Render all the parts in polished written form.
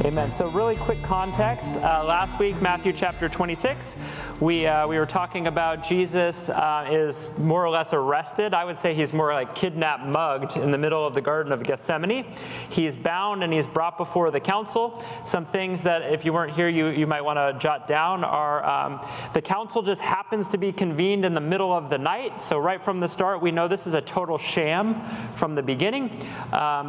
Amen. So really quick context. Last week, Matthew chapter 26, we were talking about Jesus is more or less arrested. I would say he's more like kidnapped, mugged in the middle of the Garden of Gethsemane. He's bound and he's brought before the council. Some things that if you weren't here, you might want to jot down are the council just happens to be convened in the middle of the night. So right from the start, we know this is a total sham from the beginning.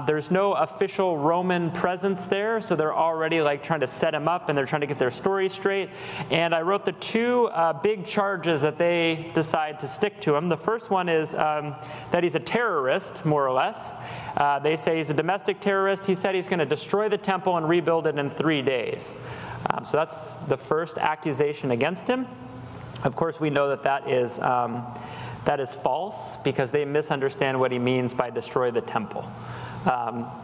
There's no official Roman presence there, so they're already like trying to set him up and they're trying to get their story straight. And I wrote the two big charges that they decide to stick to him. The first one is that he's a terrorist, more or less. They say he's a domestic terrorist. He said he's going to destroy the temple and rebuild it in 3 days. So that's the first accusation against him. Of course, we know that that is false because they misunderstand what he means by destroy the temple.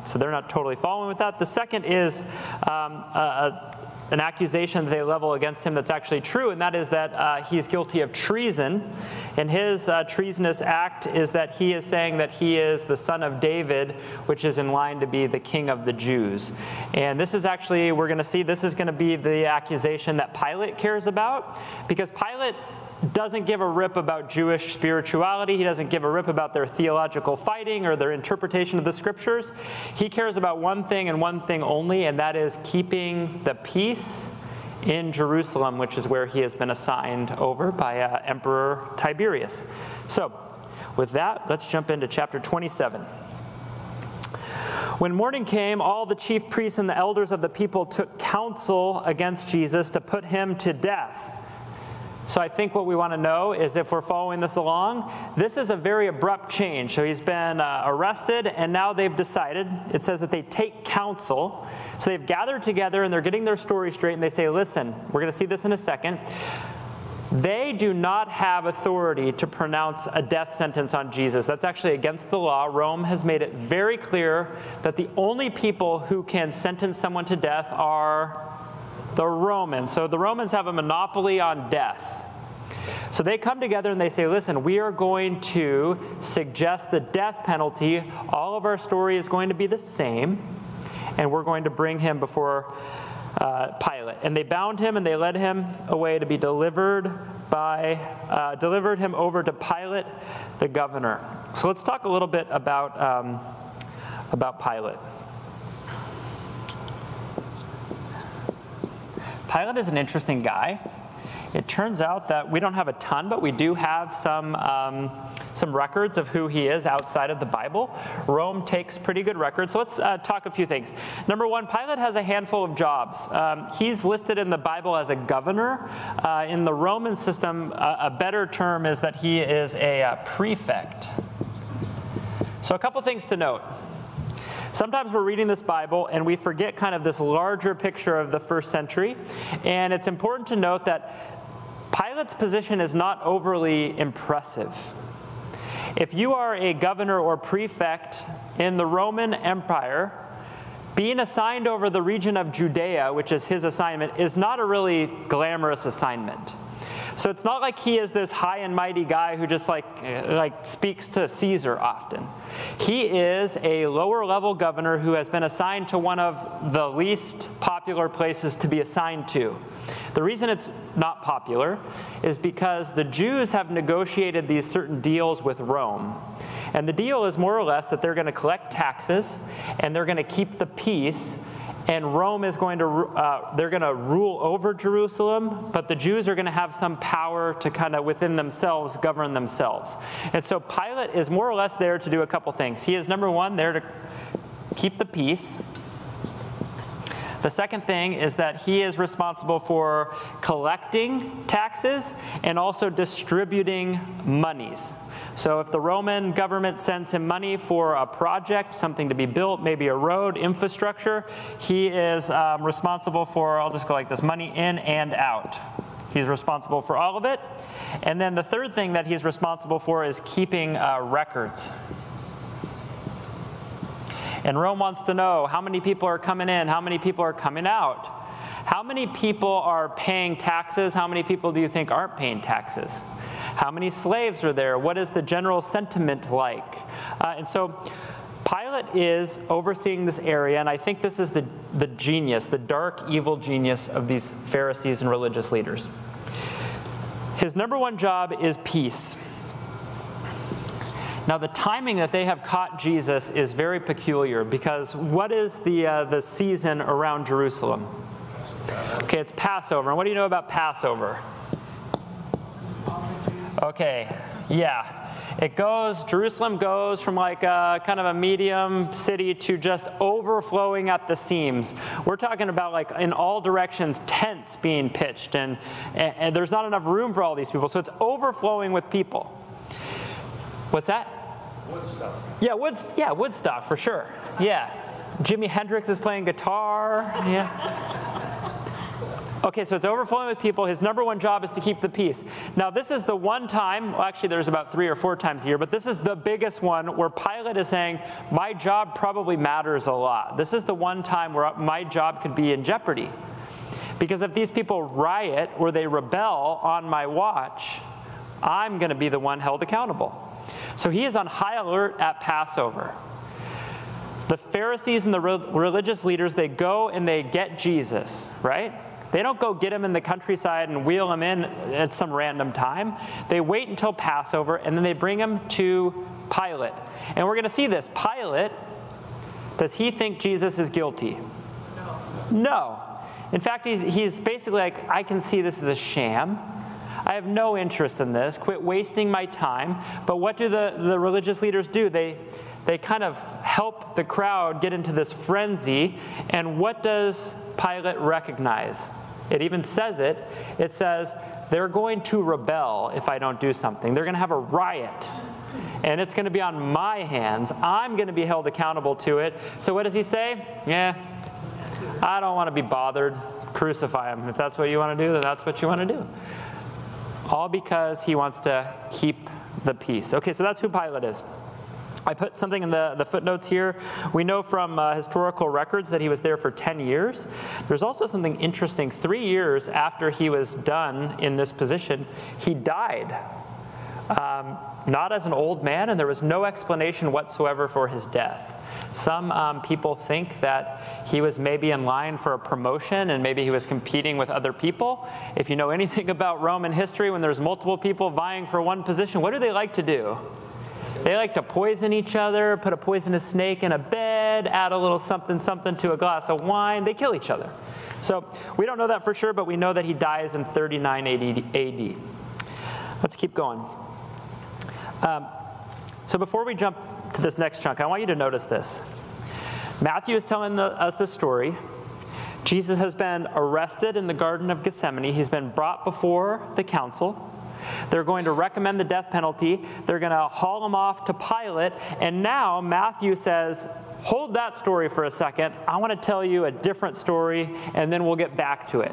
So they're not totally following with that. The second is an accusation that they level against him that's actually true, and that is that he's guilty of treason. And his treasonous act is that he is saying that he is the son of David, which is in line to be the king of the Jews. And this is actually, we're going to see, this is going to be the accusation that Pilate cares about, because Pilate doesn't give a rip about Jewish spirituality. He doesn't give a rip about their theological fighting or their interpretation of the scriptures. He cares about one thing and one thing only, and that is keeping the peace in Jerusalem, which is where he has been assigned over by Emperor Tiberius. So with that, let's jump into chapter 27. When morning came, all the chief priests and the elders of the people took counsel against Jesus to put him to death. So I think what we want to know is, if we're following this along, this is a very abrupt change. So he's been arrested, and now they've decided, it says that they take counsel. So they've gathered together, and they're getting their story straight, and they say, listen, we're going to see this in a second. They do not have authority to pronounce a death sentence on Jesus. That's actually against the law. Rome has made it very clear that the only people who can sentence someone to death are the Romans. So the Romans have a monopoly on death. So they come together and they say, listen, we are going to suggest the death penalty. All of our story is going to be the same, and we're going to bring him before Pilate. And they bound him and they led him away to be delivered him over to Pilate, the governor. So let's talk a little bit about Pilate. Pilate is an interesting guy. It turns out that we don't have a ton, but we do have some records of who he is outside of the Bible. Rome takes pretty good records. So let's talk a few things. Number one, Pilate has a handful of jobs. He's listed in the Bible as a governor. In the Roman system, a better term is that he is a prefect. So a couple things to note. Sometimes we're reading this Bible and we forget kind of this larger picture of the first century. And it's important to note that Pilate's position is not overly impressive. If you are a governor or prefect in the Roman Empire, being assigned over the region of Judea, which is his assignment, is not a really glamorous assignment. So it's not like he is this high and mighty guy who just like speaks to Caesar often. He is a lower level governor who has been assigned to one of the least popular places to be assigned to. The reason it's not popular is because the Jews have negotiated these certain deals with Rome. And the deal is more or less that they're going to collect taxes and they're going to keep the peace. And Rome is going to, they're going to rule over Jerusalem, but the Jews are going to have some power to kind of within themselves govern themselves. And so Pilate is more or less there to do a couple things. He is, number one, there to keep the peace. The second thing is that he is responsible for collecting taxes and also distributing monies. So if the Roman government sends him money for a project, something to be built, maybe a road, infrastructure, he is responsible for, I'll just go like this, money in and out. He's responsible for all of it. And then the third thing that he's responsible for is keeping records. And Rome wants to know how many people are coming in, how many people are coming out. How many people are paying taxes? How many people do you think aren't paying taxes? How many slaves are there? What is the general sentiment like? And so Pilate is overseeing this area, and I think this is the genius, the dark, evil genius of these Pharisees and religious leaders. His number one job is peace. Now, the timing that they have caught Jesus is very peculiar, because what is the season around Jerusalem? Okay, it's Passover. And what do you know about Passover? Okay, yeah. Jerusalem goes from like kind of a medium city to just overflowing at the seams. We're talking about like in all directions, tents being pitched, and there's not enough room for all these people. So it's overflowing with people. What's that? Woodstock. Yeah, Woodstock for sure. Yeah. Jimi Hendrix is playing guitar. Yeah. Okay, so it's overflowing with people. His number one job is to keep the peace. Now, this is the one time, well, actually there's about 3 or 4 times a year, but this is the biggest one where Pilate is saying, my job probably matters a lot. This is the one time where my job could be in jeopardy. Because if these people riot or they rebel on my watch, I'm going to be the one held accountable. So he is on high alert at Passover. The Pharisees and the religious leaders, they go and they get Jesus, right? They don't go get him in the countryside and wheel him in at some random time. They wait until Passover, and then they bring him to Pilate. And we're going to see this. Pilate, does he think Jesus is guilty? No. In fact, he's basically like, I can see this is a sham. I have no interest in this. Quit wasting my time. But what do the religious leaders do? They kind of help the crowd get into this frenzy. And what does Pilate recognize? It even says it. It says, they're going to rebel if I don't do something. They're going to have a riot. And it's going to be on my hands. I'm going to be held accountable to it. So what does he say? Yeah, I don't want to be bothered. Crucify him. If that's what you want to do, then that's what you want to do. All because he wants to keep the peace. Okay, so that's who Pilate is. I put something in the footnotes here. We know from historical records that he was there for 10 years. There's also something interesting. 3 years after he was done in this position, he died. Not as an old man, and there was no explanation whatsoever for his death. Some people think that he was maybe in line for a promotion and maybe he was competing with other people. If you know anything about Roman history, when there's multiple people vying for one position, what do they like to do? They like to poison each other, put a poisonous snake in a bed, add a little something to a glass of wine. They kill each other. So we don't know that for sure, but we know that he dies in 39 AD. Let's keep going. So before we jump to this next chunk, I want you to notice this. Matthew is telling us this story. Jesus has been arrested in the Garden of Gethsemane. He's been brought before the council. They're going to recommend the death penalty. They're going to haul him off to Pilate. And now Matthew says, hold that story for a second. I want to tell you a different story, and then we'll get back to it.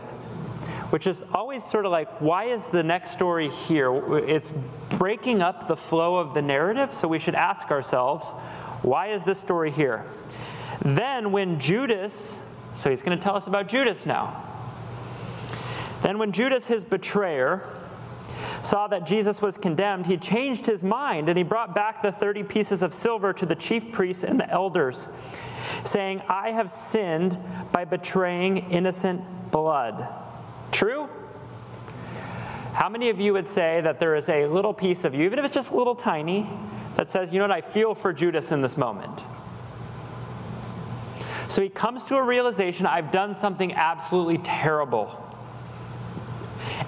Which is always sort of like, why is the next story here? It's breaking up the flow of the narrative, so we should ask ourselves, why is this story here? Then when Judas, so he's going to tell us about Judas now. Then when Judas, his betrayer, saw that Jesus was condemned, he changed his mind, and he brought back the 30 pieces of silver to the chief priests and the elders, saying, I have sinned by betraying innocent blood. True? How many of you would say that there is a little piece of you, even if it's just a little tiny, that says, you know what, I feel for Judas in this moment? So he comes to a realization, I've done something absolutely terrible.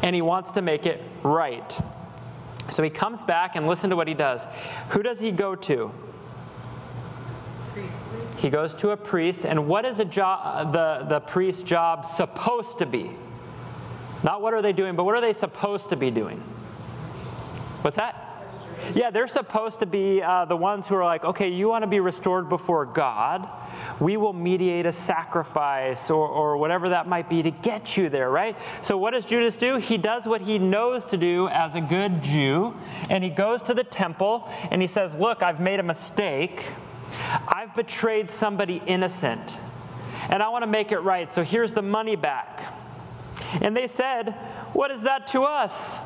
And he wants to make it right. So he comes back, and listen to what he does. Who does he go to? He goes to a priest. And what is the priest's job supposed to be? Not what are they doing, but what are they supposed to be doing? What's that? Yeah, they're supposed to be the ones who are like, okay, you want to be restored before God. We will mediate a sacrifice or whatever that might be to get you there, right? So what does Judas do? He does what he knows to do as a good Jew, and he goes to the temple, and he says, look, I've made a mistake. I've betrayed somebody innocent, and I want to make it right, so here's the money back. And they said, what is that to us?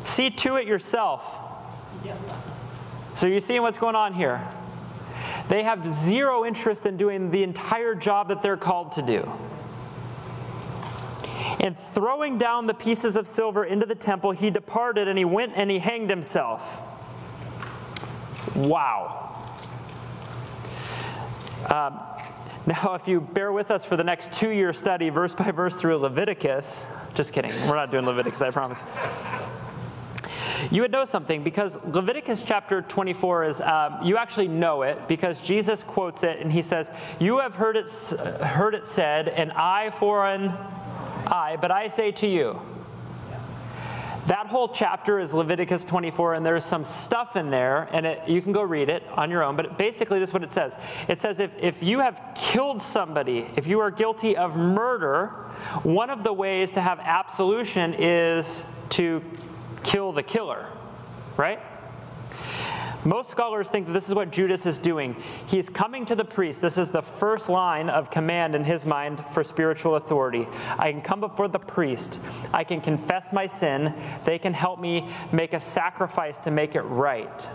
See to it yourself. So you're seeing what's going on here. They have zero interest in doing the entire job that they're called to do. And throwing down the pieces of silver into the temple, he departed and he went and he hanged himself. Wow. Now, if you bear with us for the next 2-year study, verse by verse through Leviticus, just kidding, we're not doing Leviticus, I promise. You would know something, because Leviticus chapter 24 is, you actually know it, because Jesus quotes it, and he says, "You have heard it said, an eye for an eye, but I say to you." That whole chapter is Leviticus 24, and there's some stuff in there, and you can go read it on your own, but basically this is what it says. It says if you have killed somebody, if you are guilty of murder, one of the ways to have absolution is to kill the killer, right? Most scholars think that this is what Judas is doing. He's coming to the priest. This is the first line of command in his mind for spiritual authority. I can come before the priest. I can confess my sin. They can help me make a sacrifice to make it right.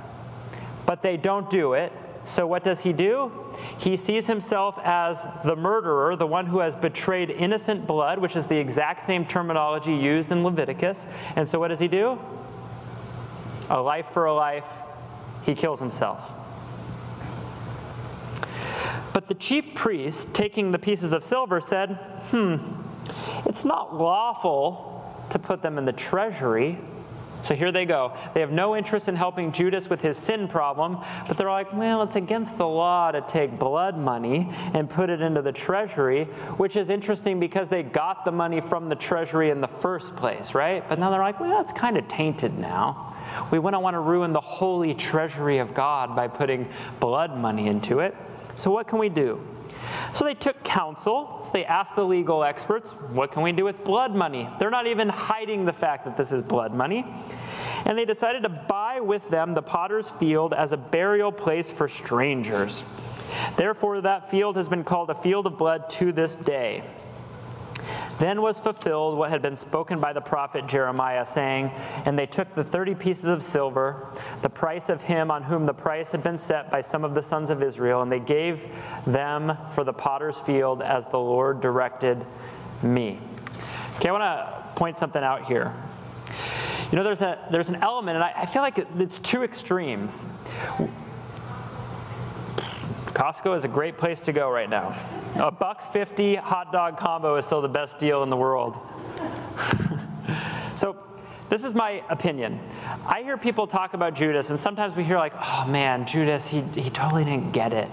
But they don't do it. So what does he do? He sees himself as the murderer, the one who has betrayed innocent blood, which is the exact same terminology used in Leviticus. And so what does he do? A life for a life. He kills himself. But the chief priest, taking the pieces of silver, said, it's not lawful to put them in the treasury. So here they go. They have no interest in helping Judas with his sin problem, but they're like, well, it's against the law to take blood money and put it into the treasury, which is interesting because they got the money from the treasury in the first place, right? But now they're like, well, it's kind of tainted now. We wouldn't want to ruin the holy treasury of God by putting blood money into it. So what can we do? So they took counsel. So they asked the legal experts, what can we do with blood money? They're not even hiding the fact that this is blood money. And they decided to buy with them the potter's field as a burial place for strangers. Therefore, that field has been called a field of blood to this day. Then was fulfilled what had been spoken by the prophet Jeremiah, saying, and they took the 30 pieces of silver, the price of him on whom the price had been set by some of the sons of Israel, and they gave them for the potter's field as the Lord directed me. Okay, I want to point something out here. You know, there's an element, and I feel like it's two extremes. Costco is a great place to go right now. A $1.50 hot dog combo is still the best deal in the world. So this is my opinion. I hear people talk about Judas, and sometimes we hear like, oh man, Judas, he totally didn't get it.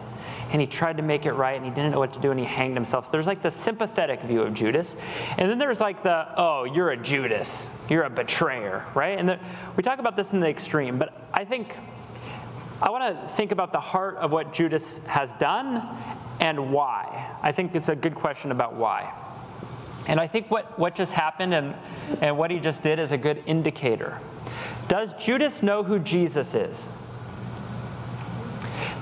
And he tried to make it right, and he didn't know what to do, and he hanged himself. So there's like the sympathetic view of Judas. And then there's like the, oh, you're a Judas. You're a betrayer, right? And we talk about this in the extreme, but I want to think about the heart of what Judas has done and why. I think it's a good question about why. And I think what just happened and what he just did is a good indicator. Does Judas know who Jesus is?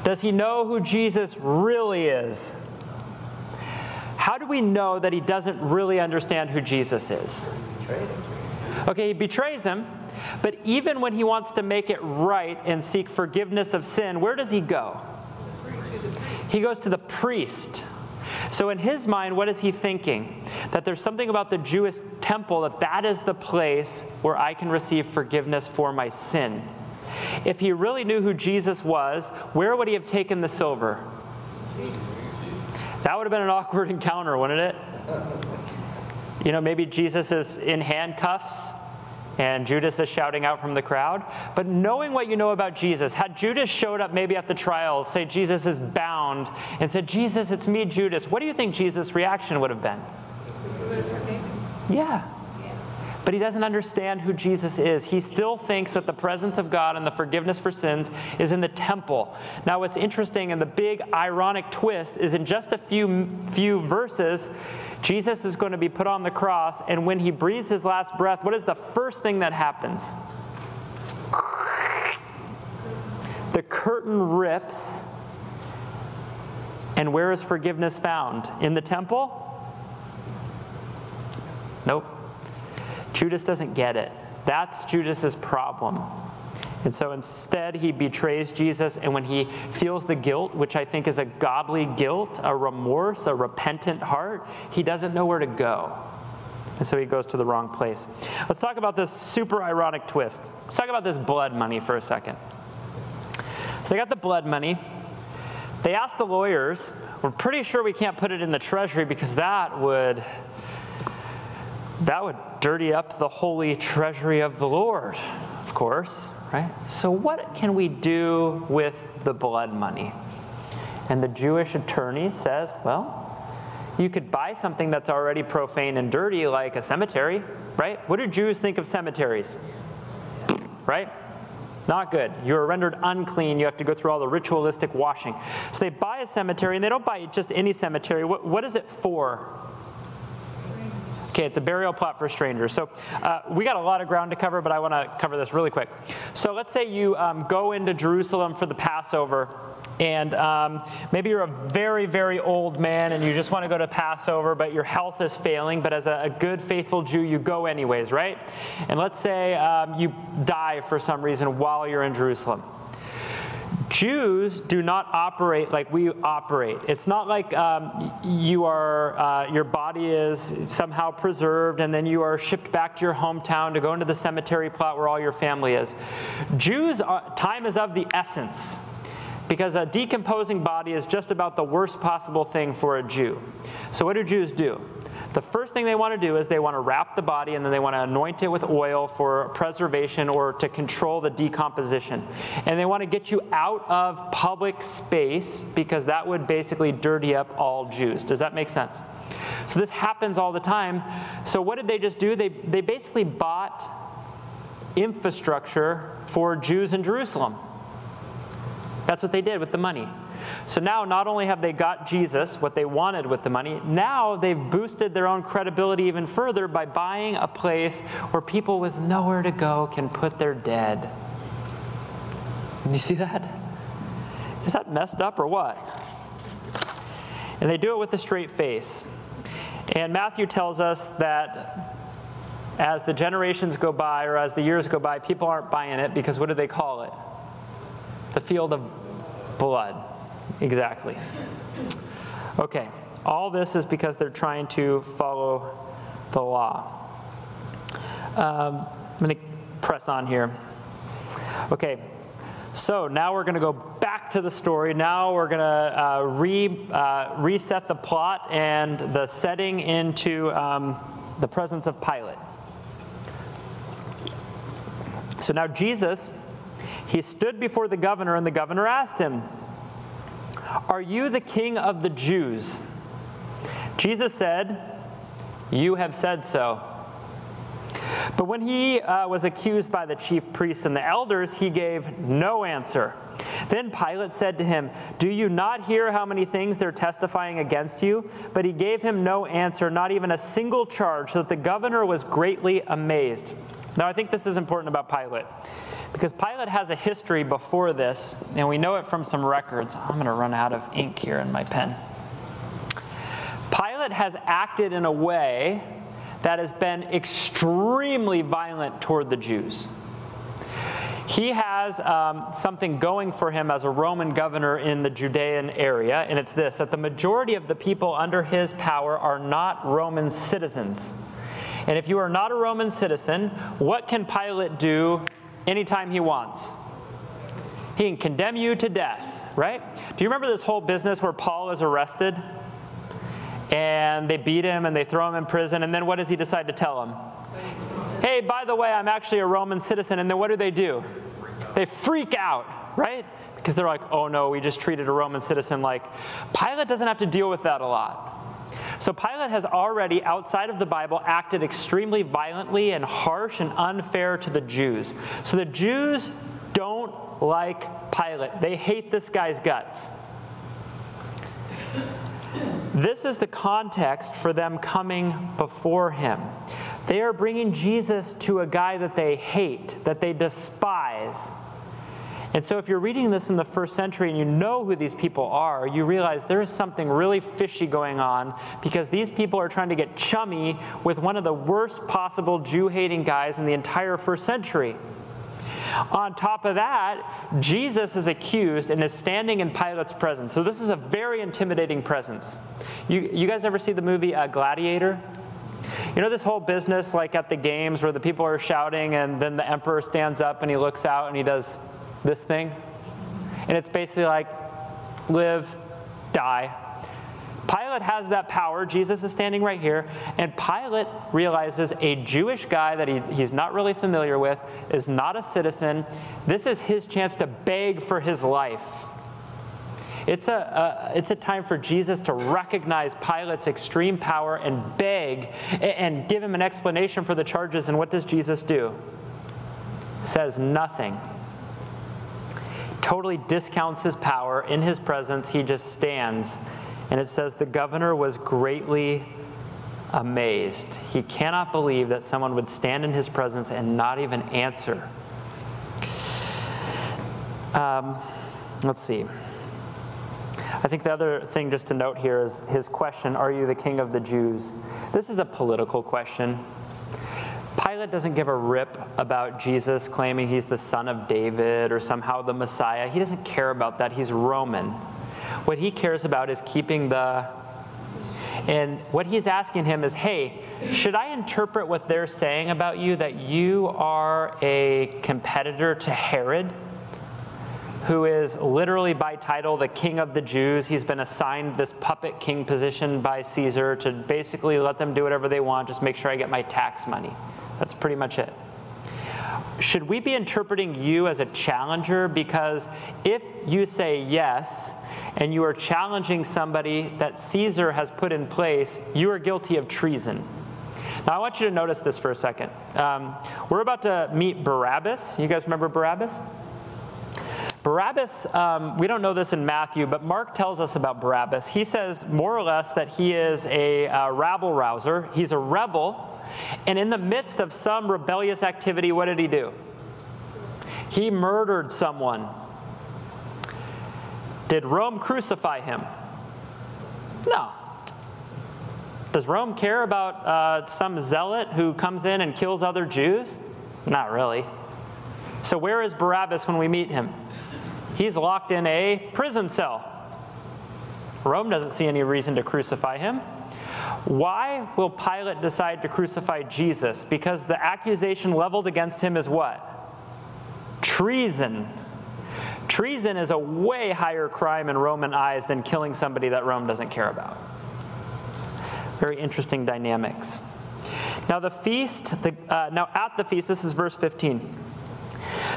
Does he know who Jesus really is? How do we know that he doesn't really understand who Jesus is? Okay, he betrays him. But even when he wants to make it right and seek forgiveness of sin, where does he go? He goes to the priest. So in his mind, what is he thinking? That there's something about the Jewish temple, that is the place where I can receive forgiveness for my sin. If he really knew who Jesus was, where would he have taken the silver? That would have been an awkward encounter, wouldn't it? You know, maybe Jesus is in handcuffs, and Judas is shouting out from the crowd. But knowing what you know about Jesus, had Judas showed up maybe at the trial, say Jesus is bound, and said, Jesus, it's me, Judas, what do you think Jesus' reaction would have been? Yeah. But he doesn't understand who Jesus is. He still thinks that the presence of God and the forgiveness for sins is in the temple. Now what's interesting and the big ironic twist is in just a few verses, Jesus is going to be put on the cross, and when he breathes his last breath, what is the first thing that happens? The curtain rips, and where is forgiveness found? In the temple? Nope. Judas doesn't get it. That's Judas's problem. And so instead, he betrays Jesus, and when he feels the guilt, which I think is a godly guilt, a remorse, a repentant heart, he doesn't know where to go. And so he goes to the wrong place. Let's talk about this super ironic twist. Let's talk about this blood money for a second. So they got the blood money. They asked the lawyers, we're pretty sure we can't put it in the treasury because that would dirty up the holy treasury of the Lord, of course, right? So what can we do with the blood money? And the Jewish attorney says, well, you could buy something that's already profane and dirty, like a cemetery, right? What do Jews think of cemeteries? Right? Not good. You're rendered unclean. You have to go through all the ritualistic washing. So they buy a cemetery, and they don't buy just any cemetery. What is it for? Okay, it's a burial plot for strangers. So we got a lot of ground to cover, but I want to cover this really quick. So let's say you go into Jerusalem for the Passover, and maybe you're a very, very old man, and you just want to go to Passover, but your health is failing. But as a good, faithful Jew, you go anyways, right? And let's say you die for some reason while you're in Jerusalem. Jews do not operate like we operate. It's not like your body is somehow preserved and then you are shipped back to your hometown to go into the cemetery plot where all your family is. Time is of the essence, because a decomposing body is just about the worst possible thing for a Jew. So what do Jews do? The first thing they want to do is they want to wrap the body, and then they want to anoint it with oil for preservation or to control the decomposition. And they want to get you out of public space because that would basically dirty up all Jews. Does that make sense? So this happens all the time. So what did they just do? They basically bought infrastructure for Jews in Jerusalem. That's what they did with the money. So now not only have they got Jesus, what they wanted with the money, now they've boosted their own credibility even further by buying a place where people with nowhere to go can put their dead. You see that? Is that messed up or what? And they do it with a straight face. And Matthew tells us that as the generations go by, or as the years go by, people aren't buying it because what do they call it? The field of blood. Exactly. Okay, all this is because they're trying to follow the law. I'm going to press on here. Okay, so now we're going to go back to the story. Now we're going to reset the plot and the setting into the presence of Pilate. So now Jesus, he stood before the governor, and the governor asked him, "Are you the king of the Jews?" Jesus said, "You have said so." But when he was accused by the chief priests and the elders, he gave no answer. Then Pilate said to him, "Do you not hear how many things they're testifying against you?" But he gave him no answer, not even a single charge, so that the governor was greatly amazed. Now I think this is important about Pilate, because Pilate has a history before this, and we know it from some records. I'm going to run out of ink here in my pen. Pilate has acted in a way that has been extremely violent toward the Jews. He has something going for him as a Roman governor in the Judean area, and it's this, that the majority of the people under his power are not Roman citizens. And if you are not a Roman citizen, what can Pilate do anytime he wants? He can condemn you to death, right? Do you remember this whole business where Paul is arrested? And they beat him and they throw him in prison, and then what does he decide to tell him? Hey, by the way, I'm actually a Roman citizen. And then what do? They freak out, right? Because they're like, oh no, we just treated a Roman citizen like. Pilate doesn't have to deal with that a lot. So Pilate has already, outside of the Bible, acted extremely violently and harsh and unfair to the Jews. So the Jews don't like Pilate. They hate this guy's guts. This is the context for them coming before him. They are bringing Jesus to a guy that they hate, that they despise. And so if you're reading this in the first century and you know who these people are, you realize there is something really fishy going on, because these people are trying to get chummy with one of the worst possible Jew-hating guys in the entire first century. On top of that, Jesus is accused and is standing in Pilate's presence. So this is a very intimidating presence. You guys ever see the movie Gladiator? You know this whole business like at the games where the people are shouting and then the emperor stands up and he looks out and he does this thing? And it's basically like, live, die. Pilate has that power. Jesus is standing right here. And Pilate realizes a Jewish guy that he's not really familiar with, is not a citizen. This is his chance to beg for his life. It's a time for Jesus to recognize Pilate's extreme power and beg and give him an explanation for the charges. And what does Jesus do? Says nothing. Totally discounts his power. In his presence, he just stands. And it says the governor was greatly amazed. He cannot believe that someone would stand in his presence and not even answer. Let's see. I think the other thing just to note here is his question, are you the king of the Jews? This is a political question. Pilate doesn't give a rip about Jesus claiming he's the son of David or somehow the Messiah. He doesn't care about that. He's Roman. What he cares about is keeping and what he's asking him is, hey, should I interpret what they're saying about you that you are a competitor to Herod, who is literally by title the king of the Jews? He's been assigned this puppet king position by Caesar to basically let them do whatever they want, just make sure I get my tax money. That's pretty much it. Should we be interpreting you as a challenger? Because if you say yes, and you are challenging somebody that Caesar has put in place, you are guilty of treason. Now I want you to notice this for a second. We're about to meet Barabbas. You guys remember Barabbas? Barabbas, we don't know this in Matthew, but Mark tells us about Barabbas. He says more or less that he is a rabble-rouser. He's a rebel. And in the midst of some rebellious activity, what did he do? He murdered someone. Did Rome crucify him? No. Does Rome care about some zealot who comes in and kills other Jews? Not really. So where is Barabbas when we meet him? He's locked in a prison cell. Rome doesn't see any reason to crucify him. Why will Pilate decide to crucify Jesus? Because the accusation leveled against him is what? Treason. Treason is a way higher crime in Roman eyes than killing somebody that Rome doesn't care about. Very interesting dynamics. Now at the feast, this is verse 15.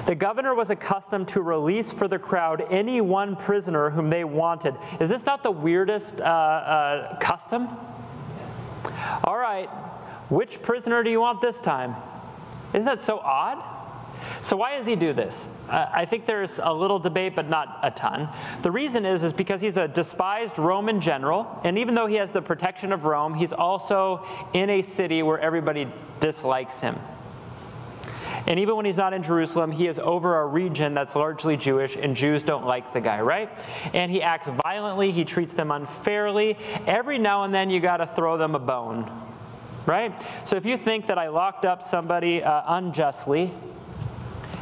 The governor was accustomed to release for the crowd any one prisoner whom they wanted. Is this not the weirdest custom? All right, which prisoner do you want this time? Isn't that so odd? So why does he do this? I think there's a little debate, but not a ton. The reason is because he's a despised Roman general, and even though he has the protection of Rome, he's also in a city where everybody dislikes him. And even when he's not in Jerusalem, he is over a region that's largely Jewish, and Jews don't like the guy, right? And he acts violently, he treats them unfairly. Every now and then you got to throw them a bone, right? So if you think that I locked up somebody unjustly,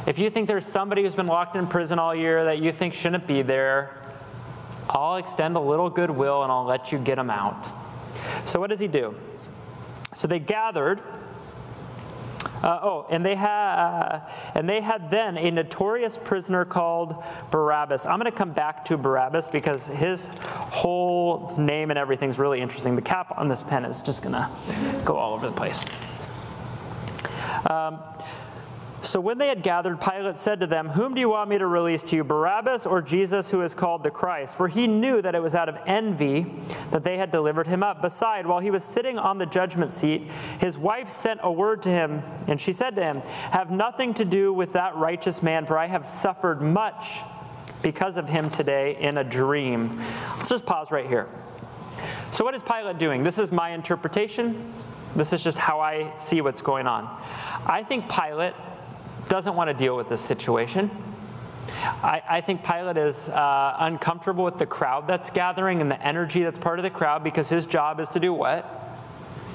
if you think there's somebody who's been locked in prison all year that you think shouldn't be there, I'll extend a little goodwill and I'll let you get them out. So what does he do? So they gathered. And they had then a notorious prisoner called Barabbas. I'm going to come back to Barabbas because his whole name and everything's really interesting. The cap on this pen is just going to go all over the place. So when they had gathered, Pilate said to them, "Whom do you want me to release to you, Barabbas or Jesus who is called the Christ?" For he knew that it was out of envy that they had delivered him up. Beside, while he was sitting on the judgment seat, his wife sent a word to him, and she said to him, "Have nothing to do with that righteous man, for I have suffered much because of him today in a dream." Let's just pause right here. So what is Pilate doing? This is my interpretation. This is just how I see what's going on. I think Pilate doesn't want to deal with this situation. I think Pilate is uncomfortable with the crowd that's gathering and the energy that's part of the crowd because his job is to do what?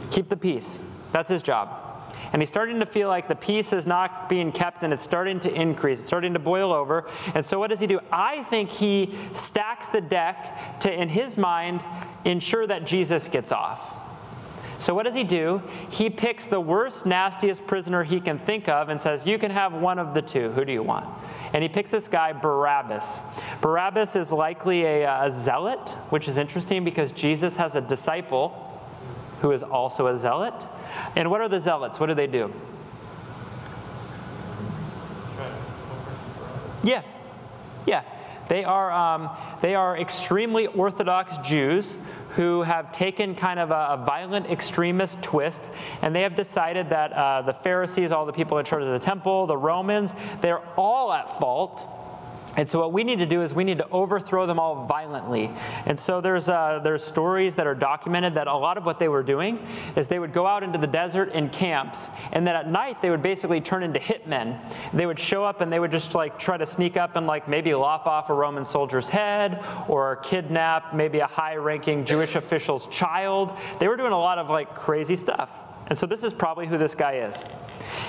Keep the peace. That's his job. And he's starting to feel like the peace is not being kept and it's starting to increase. It's starting to boil over. And so what does he do? I think he stacks the deck to, in his mind, ensure that Jesus gets off. So what does he do? He picks the worst, nastiest prisoner he can think of and says, you can have one of the two. Who do you want? And he picks this guy, Barabbas. Barabbas is likely a zealot, which is interesting because Jesus has a disciple who is also a zealot. And what are the zealots? What do they do? Yeah. They are extremely Orthodox Jews who have taken kind of a violent extremist twist, and they have decided that the Pharisees, all the people in charge of the temple, the Romans, they're all at fault. And so what we need to do is we need to overthrow them all violently. And so there's stories that are documented that a lot of what they were doing is they would go out into the desert in camps, and then at night they would basically turn into hitmen. They would show up and they would just like try to sneak up and like maybe lop off a Roman soldier's head or kidnap maybe a high-ranking Jewish official's child. They were doing a lot of like crazy stuff. And so this is probably who this guy is.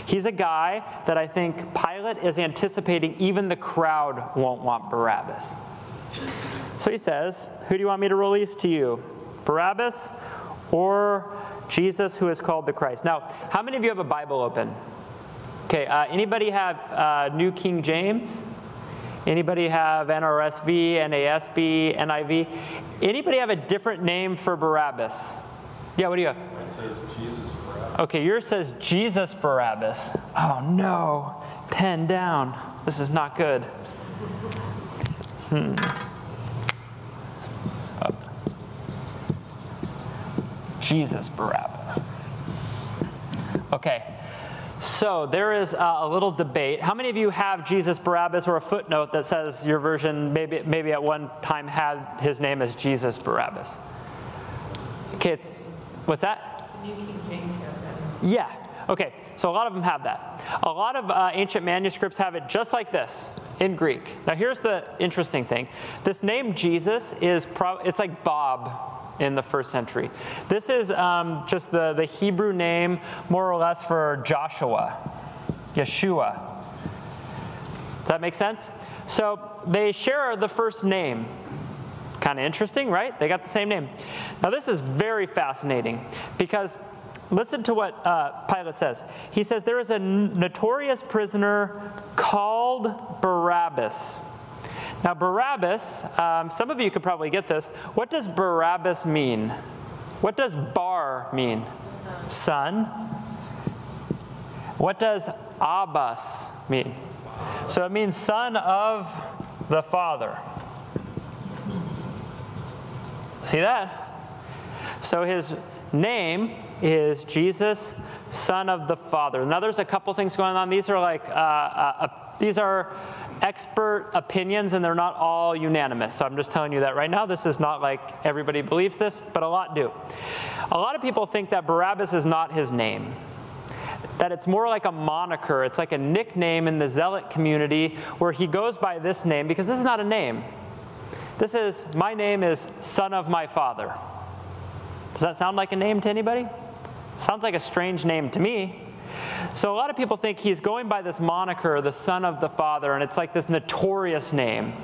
He's a guy that I think Pilate is anticipating even the crowd won't want Barabbas. So he says, who do you want me to release to you? Barabbas or Jesus, who is called the Christ? Now, how many of you have a Bible open? Okay, anybody have New King James? Anybody have NRSV, NASB, NIV? Anybody have a different name for Barabbas? Yeah, what do you have? It says Jesus Barabbas. Okay, yours says Jesus Barabbas. Oh no, pen down. This is not good. Jesus Barabbas. Okay, so there is a little debate. How many of you have Jesus Barabbas or a footnote that says your version maybe at one time had his name as Jesus Barabbas? Okay, what's that? New King James have that. Yeah. Okay, so a lot of them have that. A lot of ancient manuscripts have it just like this in Greek. Now here's the interesting thing. This name Jesus is it's like Bob in the first century. This is just the Hebrew name more or less for Joshua, Yeshua. Does that make sense? So they share the first name. Kind of interesting, right? They got the same name. Now this is very fascinating because listen to what Pilate says. He says there is a notorious prisoner called Barabbas. Now Barabbas, some of you could probably get this. What does Barabbas mean? What does bar mean? Son. What does Abbas mean? So it means son of the Father. See that? So his name is Jesus, Son of the Father. Now there's a couple things going on. These are like these are expert opinions, and they're not all unanimous. So I'm just telling you that right now. This is not like everybody believes this, but a lot do. A lot of people think that Barabbas is not his name, that it's more like a moniker. It's like a nickname in the zealot community where he goes by this name because this is not a name. This is, my name is Son of my Father. Does that sound like a name to anybody? Sounds like a strange name to me. So a lot of people think he's going by this moniker, the Son of the Father, and it's like this notorious name.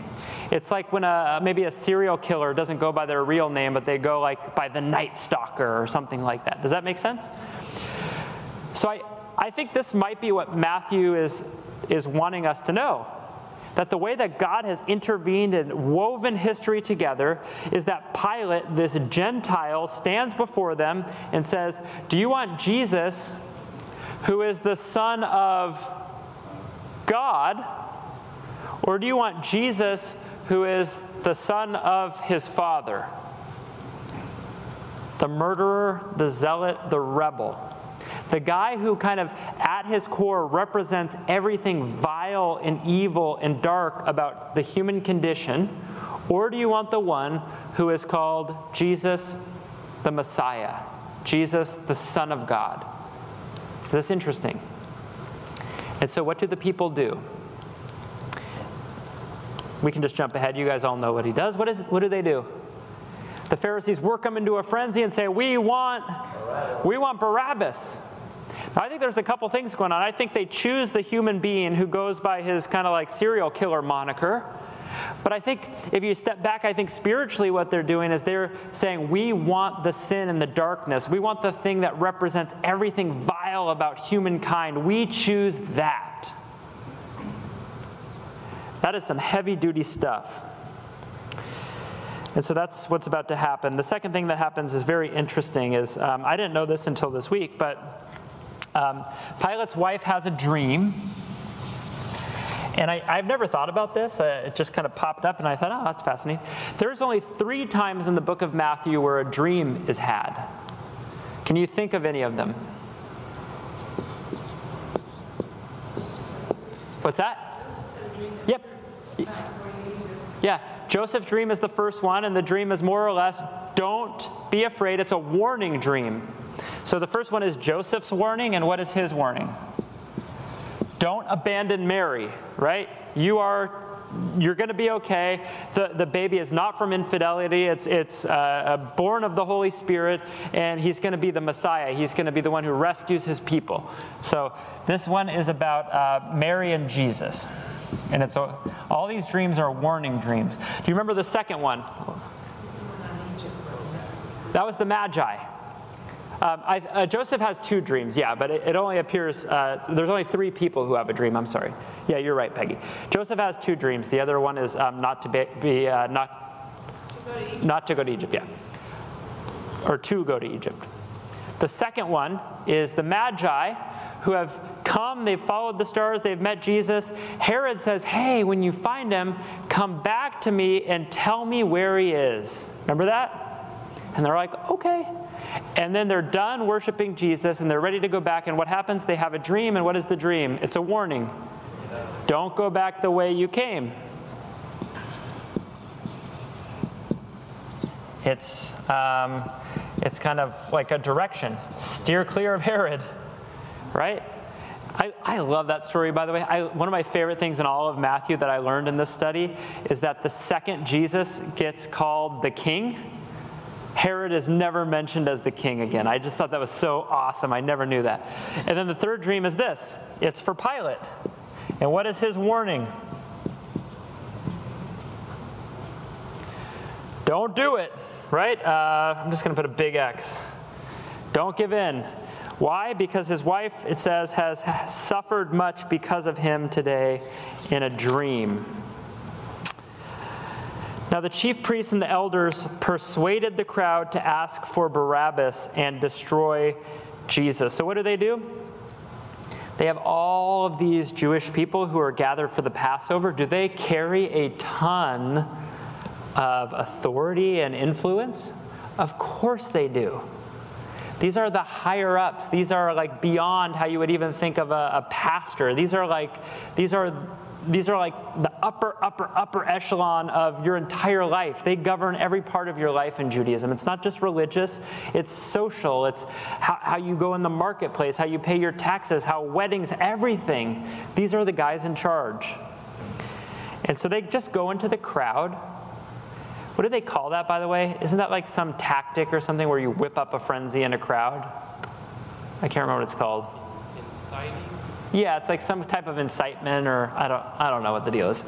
It's like when maybe a serial killer doesn't go by their real name, but they go like by the Night Stalker or something like that. Does that make sense? So I think this might be what Matthew is wanting us to know. That the way that God has intervened and woven history together is that Pilate, this Gentile, stands before them and says, do you want Jesus, who is the Son of God, or do you want Jesus, who is the son of his father? The murderer, the zealot, the rebel. The guy who kind of at his core represents everything vile and evil and dark about the human condition? Or do you want the one who is called Jesus the Messiah, Jesus the Son of God? That's interesting. And so what do the people do? We can just jump ahead. You guys all know what he does. What do they do? The Pharisees work him into a frenzy and say, we want Barabbas. I think there's a couple things going on. I think they choose the human being who goes by his kind of like serial killer moniker. But I think if you step back, I think spiritually what they're doing is they're saying we want the sin and the darkness. We want the thing that represents everything vile about humankind. We choose that. That is some heavy-duty stuff. And so that's what's about to happen. The second thing that happens is very interesting. Is I didn't know this until this week, but Pilate's wife has a dream. And I've never thought about this. It just kind of popped up, and I thought, oh, that's fascinating. There's only 3 times in the book of Matthew where a dream is had. Can you think of any of them? What's that? Yep. Yeah. Joseph's dream is the first one, and the dream is more or less, don't be afraid. It's a warning dream. So the first one is Joseph's warning, and what is his warning? Don't abandon Mary, right? You're going to be okay. The baby is not from infidelity. It's born of the Holy Spirit, and he's going to be the Messiah. He's going to be the one who rescues his people. So this one is about Mary and Jesus. And it's all these dreams are warning dreams. Do you remember the second one? That was the Magi. Joseph has 2 dreams, yeah, but it only appears, there's only 3 people who have a dream, I'm sorry. Yeah, you're right, Peggy. Joseph has 2 dreams. The other one is not to go to Egypt, yeah. Or to go to Egypt. The second one is the Magi who have come, they've followed the stars, they've met Jesus. Herod says, hey, when you find him, come back to me and tell me where he is. Remember that? And they're like, okay. And then they're done worshiping Jesus, and they're ready to go back. And what happens? They have a dream, and what is the dream? It's a warning. Don't go back the way you came. It's kind of like a direction. Steer clear of Herod, right? I love that story, by the way. One of my favorite things in all of Matthew that I learned in this study is that the second Jesus gets called the king, Herod is never mentioned as the king again. I just thought that was so awesome. I never knew that. And then the third dream is this. It's for Pilate. And what is his warning? Don't do it, right? I'm just going to put a big X. Don't give in. Why? Because his wife, it says, has suffered much because of him today in a dream. Now the chief priests and the elders persuaded the crowd to ask for Barabbas and destroy Jesus. So what do? They have all of these Jewish people who are gathered for the Passover. Do they carry a ton of authority and influence? Of course they do. These are the higher ups. These are like beyond how you would even think of a pastor. These are like the upper echelon of your entire life. They govern every part of your life in Judaism. It's not just religious, it's social. It's how you go in the marketplace, how you pay your taxes, how weddings, everything. These are the guys in charge. And so they just go into the crowd. What do they call that, by the way? Isn't that like some tactic or something where you whip up a frenzy in a crowd? I can't remember what it's called. Inciting? Yeah, it's like some type of incitement, or I don't know what the deal is.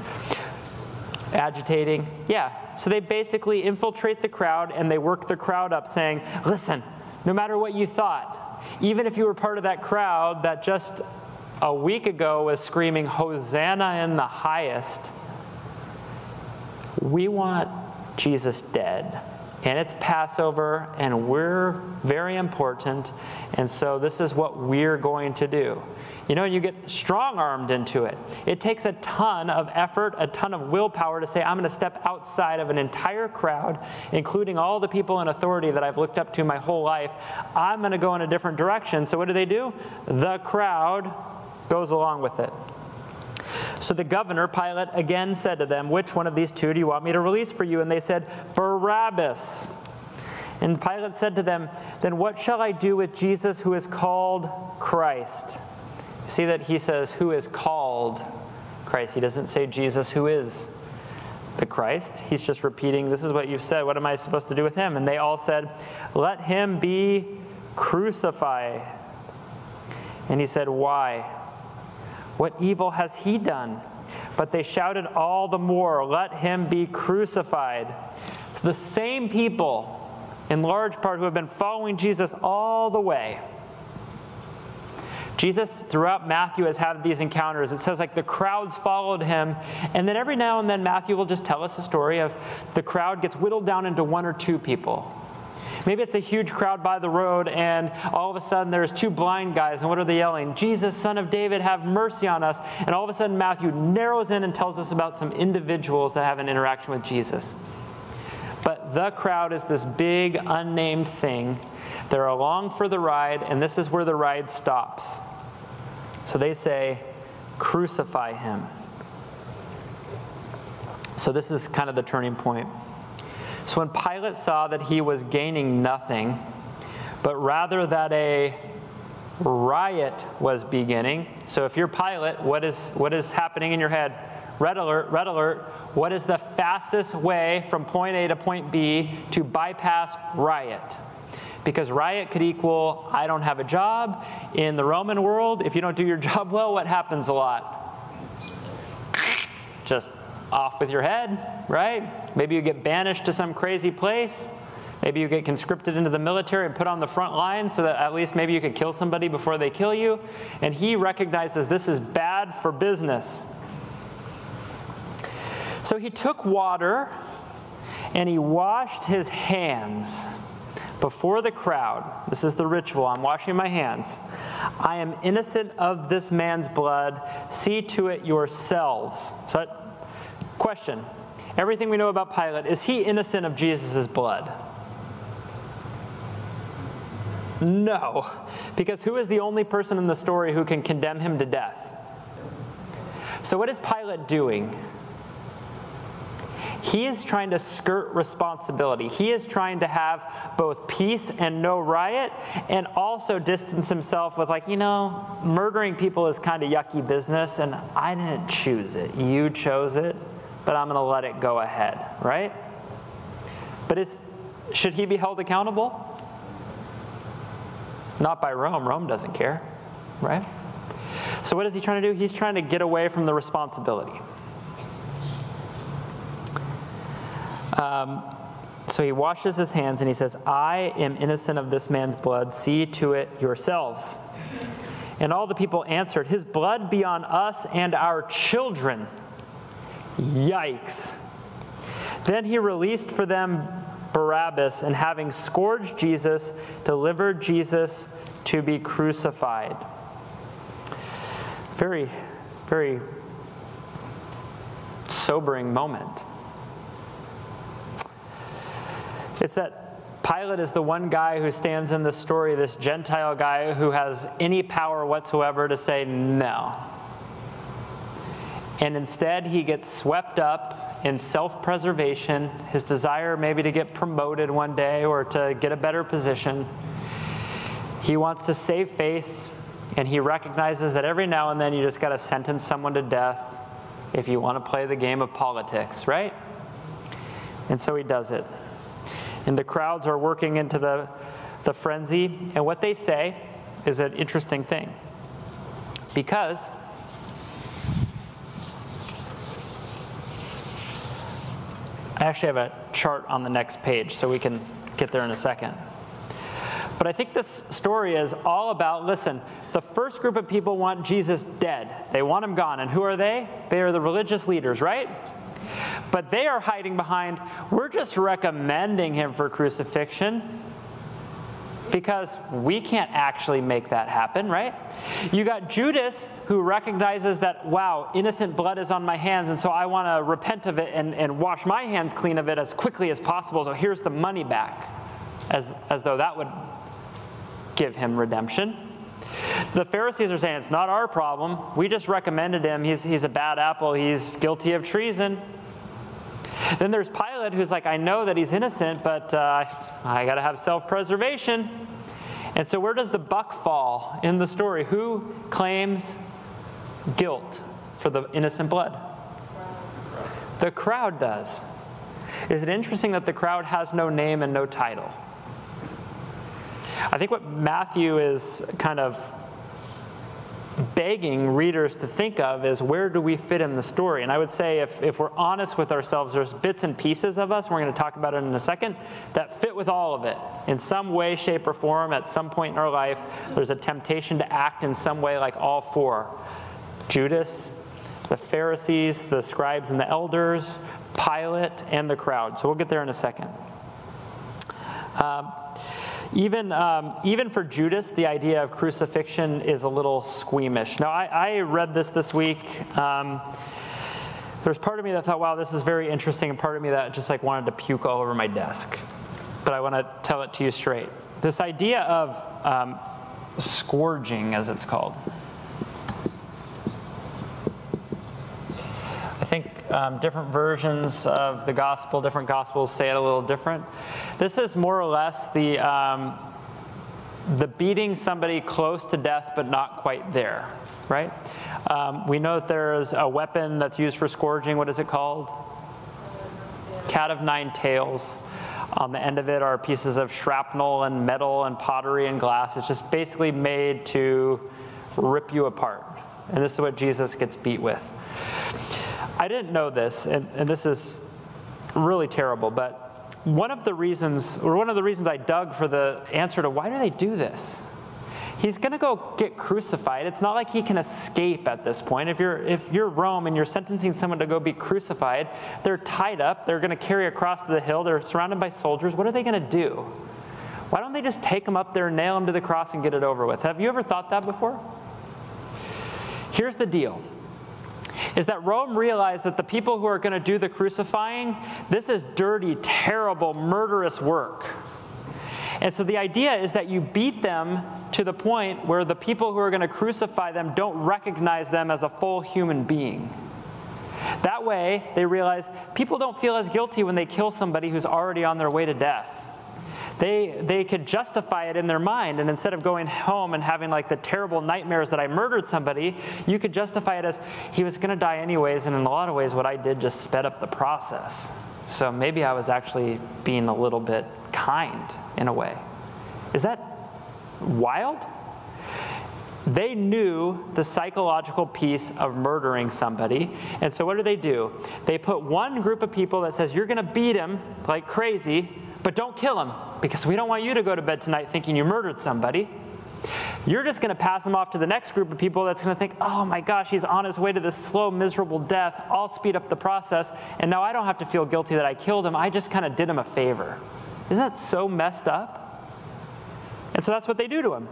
Agitating. Yeah. So they basically infiltrate the crowd, and they work the crowd up saying, listen, no matter what you thought, even if you were part of that crowd that just a week ago was screaming, Hosanna in the highest, we want Jesus dead. And it's Passover, and we're very important, and so this is what we're going to do. You know, you get strong-armed into it. It takes a ton of effort, a ton of willpower to say, I'm going to step outside of an entire crowd, including all the people in authority that I've looked up to my whole life. I'm going to go in a different direction. So what do? The crowd goes along with it. So the governor, Pilate, again said to them, which one of these two do you want me to release for you? And they said, Barabbas. And Pilate said to them, then what shall I do with Jesus who is called Christ? See that he says, who is called Christ. He doesn't say Jesus who is the Christ. He's just repeating, this is what you've said. What am I supposed to do with him? And they all said, let him be crucified. And he said, "Why? What evil has he done?" But they shouted all the more, "Let him be crucified." The same people, in large part, who have been following Jesus all the way. Jesus, throughout Matthew, has had these encounters. It says like the crowds followed him, and then every now and then Matthew will just tell us a story of the crowd gets whittled down into one or two people. Maybe it's a huge crowd by the road, and all of a sudden there's two blind guys, and what are they yelling? "Jesus, Son of David, have mercy on us." And all of a sudden Matthew narrows in and tells us about some individuals that have an interaction with Jesus. But the crowd is this big, unnamed thing. They're along for the ride, and this is where the ride stops. So they say, "Crucify him." So this is kind of the turning point. So when Pilate saw that he was gaining nothing, but rather that a riot was beginning. So if you're Pilate, what is happening in your head? Red alert, red alert. What is the fastest way from point A to point B to bypass riot? Because riot could equal, I don't have a job. In the Roman world, if you don't do your job well, what happens a lot? Just off with your head, right? Maybe you get banished to some crazy place. Maybe you get conscripted into the military and put on the front line so that at least maybe you could kill somebody before they kill you. And he recognizes this is bad for business. So he took water and he washed his hands before the crowd. This is the ritual. I'm washing my hands. "I am innocent of this man's blood. See to it yourselves." So, question. Everything we know about Pilate, is he innocent of Jesus' blood? No. Because who is the only person in the story who can condemn him to death? So what is Pilate doing? He is trying to skirt responsibility. He is trying to have both peace and no riot, and also distance himself with murdering people is kind of yucky business, and I didn't choose it. You chose it, but I'm going to let it go ahead, right? But should he be held accountable? Not by Rome. Rome doesn't care, right? So what is he trying to do? He's trying to get away from the responsibility. So he washes his hands and he says, "I am innocent of this man's blood. See to it yourselves." And all the people answered, "His blood be on us and our children." Yikes. Then he released for them Barabbas, and having scourged Jesus, delivered Jesus to be crucified. Very, very sobering moment. It's that Pilate is the one guy who stands in this story, this Gentile guy who has any power whatsoever to say no. And instead, he gets swept up in self-preservation, his desire maybe to get promoted one day or to get a better position. He wants to save face, and he recognizes that every now and then you just got to sentence someone to death if you want to play the game of politics, right? And so he does it. And the crowds are working into the frenzy. And what they say is an interesting thing. Because I actually have a chart on the next page, so we can get there in a second. But I think this story is all about, listen, the first group of people want Jesus dead. They want him gone. And who are they? They are the religious leaders, right? But they are hiding behind, we're just recommending him for crucifixion because we can't actually make that happen, right? You got Judas, who recognizes that, wow, innocent blood is on my hands, and so I want to repent of it and wash my hands clean of it as quickly as possible, so here's the money back, as though that would give him redemption. The Pharisees are saying, it's not our problem. We just recommended him. He's a bad apple. He's guilty of treason. Then there's Pilate, who's like, I know that he's innocent, but I got to have self-preservation. And so where does the buck fall in the story? Who claims guilt for the innocent blood? The crowd does. Is it interesting that the crowd has no name and no title? I think what Matthew is kind of begging readers to think of is, where do we fit in the story? And I would say if we're honest with ourselves, there's bits and pieces of us, we're going to talk about it in a second, that fit with all of it. In some way, shape, or form, at some point in our life, there's a temptation to act in some way like all four. Judas, the Pharisees, the scribes and the elders, Pilate, and the crowd. So we'll get there in a second. Even for Judas, the idea of crucifixion is a little squeamish. Now, I read this week. There's part of me that thought, wow, this is very interesting, and part of me that just like wanted to puke all over my desk. But I want to tell it to you straight. This idea of scourging, as it's called. I think different versions of the gospel, different gospels say it a little different. This is more or less the beating somebody close to death but not quite there, right? We know that there's a weapon that's used for scourging. What is it called? Cat of nine tails. On the end of it are pieces of shrapnel and metal and pottery and glass. It's just basically made to rip you apart. And this is what Jesus gets beat with. I didn't know this, and this is really terrible, but one of the reasons I dug for the answer to why do they do this? He's going to go get crucified. It's not like he can escape at this point. If you're Rome and you're sentencing someone to go be crucified, they're tied up. They're going to carry across the hill. They're surrounded by soldiers. What are they going to do? Why don't they just take him up there, nail him to the cross, and get it over with? Have you ever thought that before? Here's the deal. Is that Rome realized that the people who are going to do the crucifying, this is dirty, terrible, murderous work. And so the idea is that you beat them to the point where the people who are going to crucify them don't recognize them as a full human being. That way, they realize people don't feel as guilty when they kill somebody who's already on their way to death. They could justify it in their mind, and instead of going home and having like the terrible nightmares that I murdered somebody, you could justify it as he was going to die anyways, and in a lot of ways what I did just sped up the process. So maybe I was actually being a little bit kind in a way. Is that wild? They knew the psychological piece of murdering somebody, and so what do? They put one group of people that says, you're going to beat him like crazy, but don't kill him, because we don't want you to go to bed tonight thinking you murdered somebody. You're just going to pass him off to the next group of people that's going to think, oh my gosh, he's on his way to this slow, miserable death. I'll speed up the process, and now I don't have to feel guilty that I killed him. I just kind of did him a favor. Isn't that so messed up? And so that's what they do to him.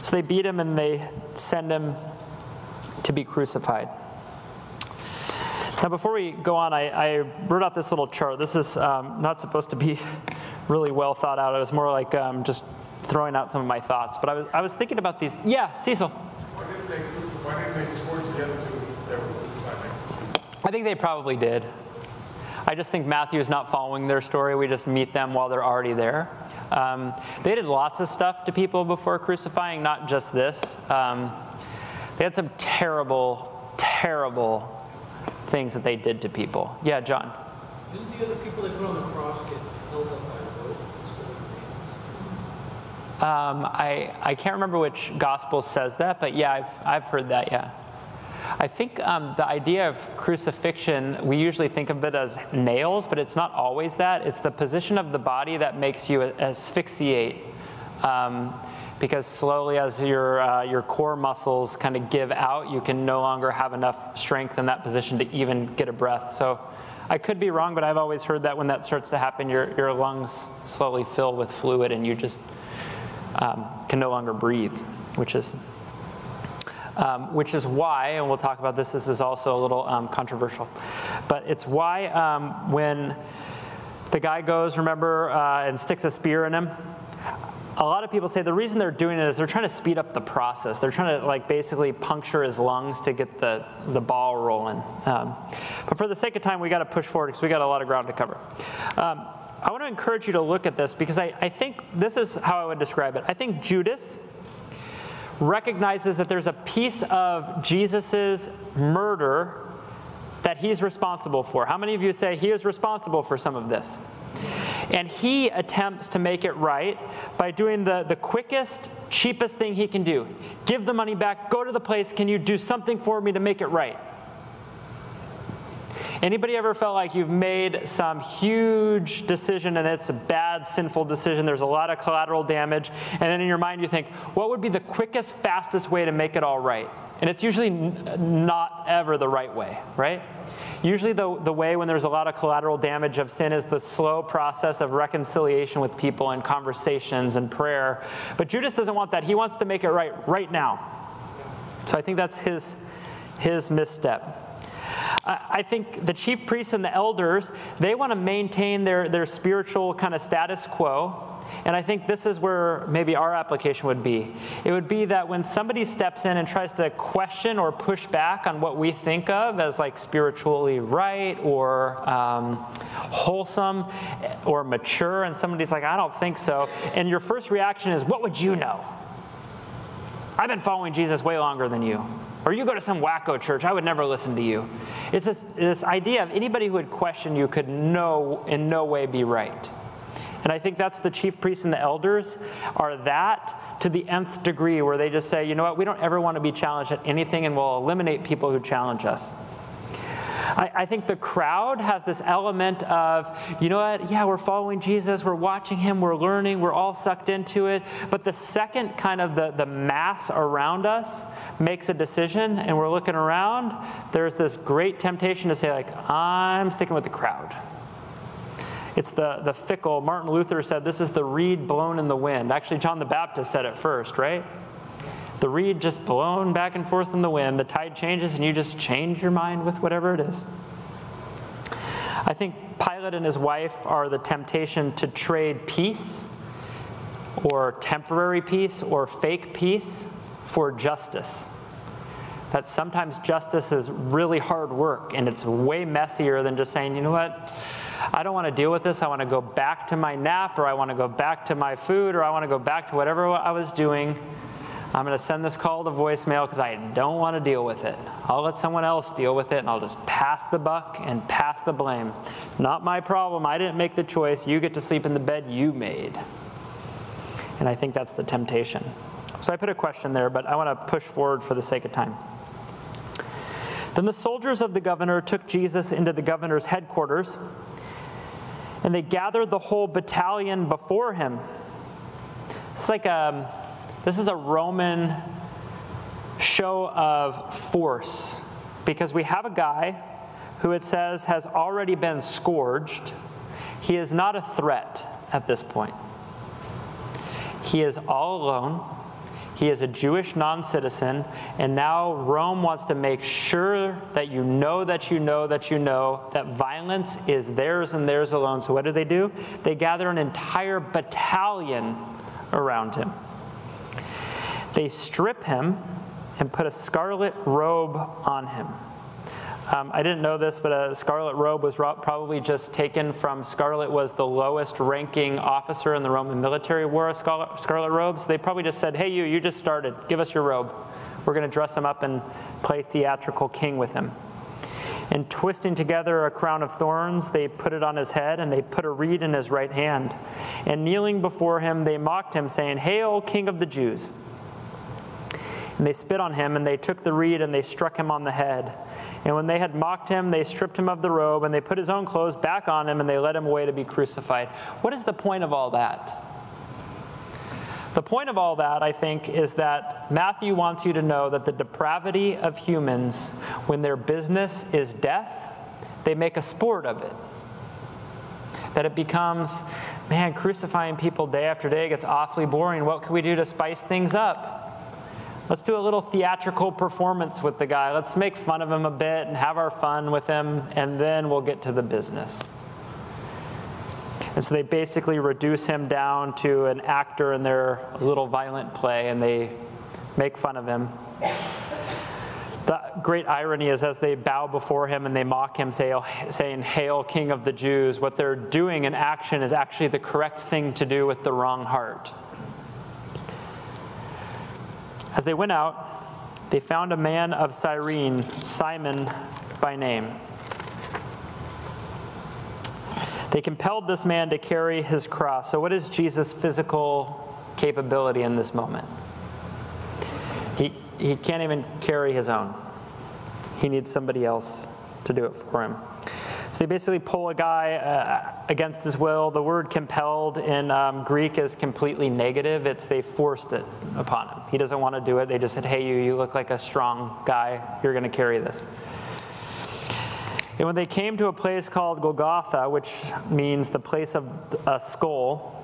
So they beat him and they send him to be crucified. Now, before we go on, I wrote out this little chart. This is not supposed to be really well thought out. It was more like just throwing out some of my thoughts. But I was thinking about these. Yeah, Cecil. Why didn't they scourge the other two that were crucified next to them? I think they probably did. I just think Matthew's not following their story. We just meet them while they're already there. They did lots of stuff to people before crucifying, not just this. They had some terrible, terrible things that they did to people. Yeah, John. Didn't the other people they put on the cross get held up by a rope? I can't remember which gospel says that, but yeah, I've heard that, yeah. I think the idea of crucifixion, we usually think of it as nails, but it's not always that. It's the position of the body that makes you asphyxiate. Because slowly as your core muscles kind of give out, you can no longer have enough strength in that position to even get a breath. So I could be wrong, but I've always heard that when that starts to happen, your lungs slowly fill with fluid and you just can no longer breathe, which is why, and we'll talk about this is also a little controversial, but it's why when the guy goes, remember, and sticks a spear in him, a lot of people say the reason they're doing it is they're trying to speed up the process. They're trying to like basically puncture his lungs to get the ball rolling. But for the sake of time, we got to push forward because we got a lot of ground to cover. I want to encourage you to look at this because I think this is how I would describe it. I think Judas recognizes that there's a piece of Jesus's murder that he's responsible for. How many of you say he is responsible for some of this? And he attempts to make it right by doing the quickest, cheapest thing he can do. Give the money back, go to the place, can you do something for me to make it right? Anybody ever felt like you've made some huge decision and it's a bad, sinful decision, there's a lot of collateral damage, and then in your mind you think, what would be the quickest, fastest way to make it all right? And it's usually not ever the right way, right? Usually the way when there's a lot of collateral damage of sin is the slow process of reconciliation with people and conversations and prayer. But Judas doesn't want that. He wants to make it right now. So I think that's his misstep. I think the chief priests and the elders, they want to maintain their spiritual kind of status quo. And I think this is where maybe our application would be. It would be that when somebody steps in and tries to question or push back on what we think of as like spiritually right or wholesome or mature, and somebody's like, I don't think so. And your first reaction is, what would you know? I've been following Jesus way longer than you. Or you go to some wacko church, I would never listen to you. It's this idea of anybody who would question you could in no way be right. And I think that's the chief priests and the elders are that to the nth degree, where they just say, you know what, we don't ever want to be challenged at anything, and we'll eliminate people who challenge us. I think the crowd has this element of, you know what, yeah, we're following Jesus, we're watching him, we're learning, we're all sucked into it. But the second kind of the mass around us makes a decision and we're looking around, there's this great temptation to say, like, I'm sticking with the crowd. It's the fickle. Martin Luther said this is the reed blown in the wind. Actually, John the Baptist said it first, right? The reed just blown back and forth in the wind. The tide changes and you just change your mind with whatever it is. I think Pilate and his wife are the temptation to trade peace or temporary peace or fake peace for justice. That sometimes justice is really hard work and it's way messier than just saying, you know what, I don't want to deal with this. I want to go back to my nap, or I want to go back to my food, or I want to go back to whatever I was doing. I'm going to send this call to voicemail because I don't want to deal with it. I'll let someone else deal with it, and I'll just pass the buck and pass the blame. Not my problem. I didn't make the choice. You get to sleep in the bed you made. And I think that's the temptation. So I put a question there, but I want to push forward for the sake of time. Then the soldiers of the governor took Jesus into the governor's headquarters, and they gathered the whole battalion before him. It's like this is a Roman show of force, because we have a guy who it says has already been scourged. He is not a threat at this point. He is all alone. He is a Jewish non-citizen, and now Rome wants to make sure that you know that you know that you know that violence is theirs and theirs alone. So what do? They gather an entire battalion around him. They strip him and put a scarlet robe on him. I didn't know this, but a scarlet robe was probably just taken from Scarlet was the lowest ranking officer in the Roman military, wore a scarlet robe. So they probably just said, hey, you just started. Give us your robe. We're going to dress him up and play theatrical king with him. And twisting together a crown of thorns, they put it on his head, and they put a reed in his right hand. And kneeling before him, they mocked him, saying, Hail, King of the Jews! And they spit on him, and they took the reed, and they struck him on the head. And when they had mocked him, they stripped him of the robe, and they put his own clothes back on him, and they led him away to be crucified. What is the point of all that? The point of all that, I think, is that Matthew wants you to know that the depravity of humans, when their business is death, they make a sport of it. That it becomes, man, crucifying people day after day gets awfully boring. What can we do to spice things up? Let's do a little theatrical performance with the guy. Let's make fun of him a bit and have our fun with him, and then we'll get to the business. And so they basically reduce him down to an actor in their little violent play, and they make fun of him. The great irony is as they bow before him and they mock him, saying, Hail, King of the Jews, what they're doing in action is actually the correct thing to do with the wrong heart. As they went out, they found a man of Cyrene, Simon by name. They compelled this man to carry his cross. So what is Jesus' physical capability in this moment? He can't even carry his own. He needs somebody else to do it for him. So they basically pull a guy against his will. The word compelled in Greek is completely negative. It's they forced it upon him. He doesn't want to do it. They just said, hey, you look like a strong guy. You're going to carry this. And when they came to a place called Golgotha, which means the place of a skull,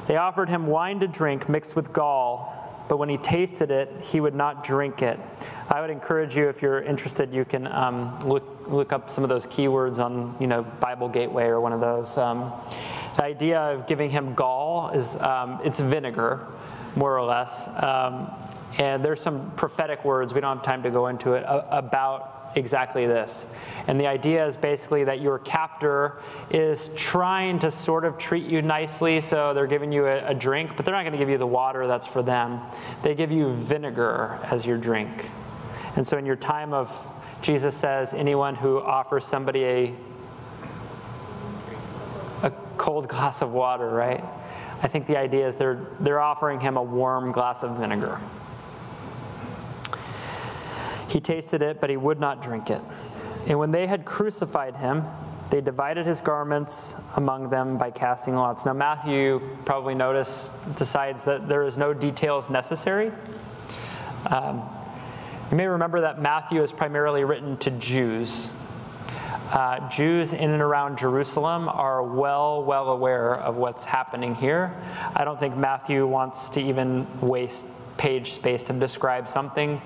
they offered him wine to drink mixed with gall. But when he tasted it, he would not drink it. I would encourage you, if you're interested, you can look up some of those keywords on, Bible Gateway or one of those. The idea of giving him gall is it's vinegar, more or less. And there's some prophetic words, we don't have time to go into it, about exactly this. And the idea is basically that your captor is trying to sort of treat you nicely, so they're giving you a drink, but they're not going to give you the water that's for them. They give you vinegar as your drink. And so in your time of, Jesus says, anyone who offers somebody a cold glass of water, right? I think the idea is they're offering him a warm glass of vinegar. He tasted it, but he would not drink it. And when they had crucified him, they divided his garments among them by casting lots. Now, Matthew, probably noticed, decides that there is no details necessary. You may remember that Matthew is primarily written to Jews. Jews in and around Jerusalem are well aware of what's happening here. I don't think Matthew wants to even waste page space to describe something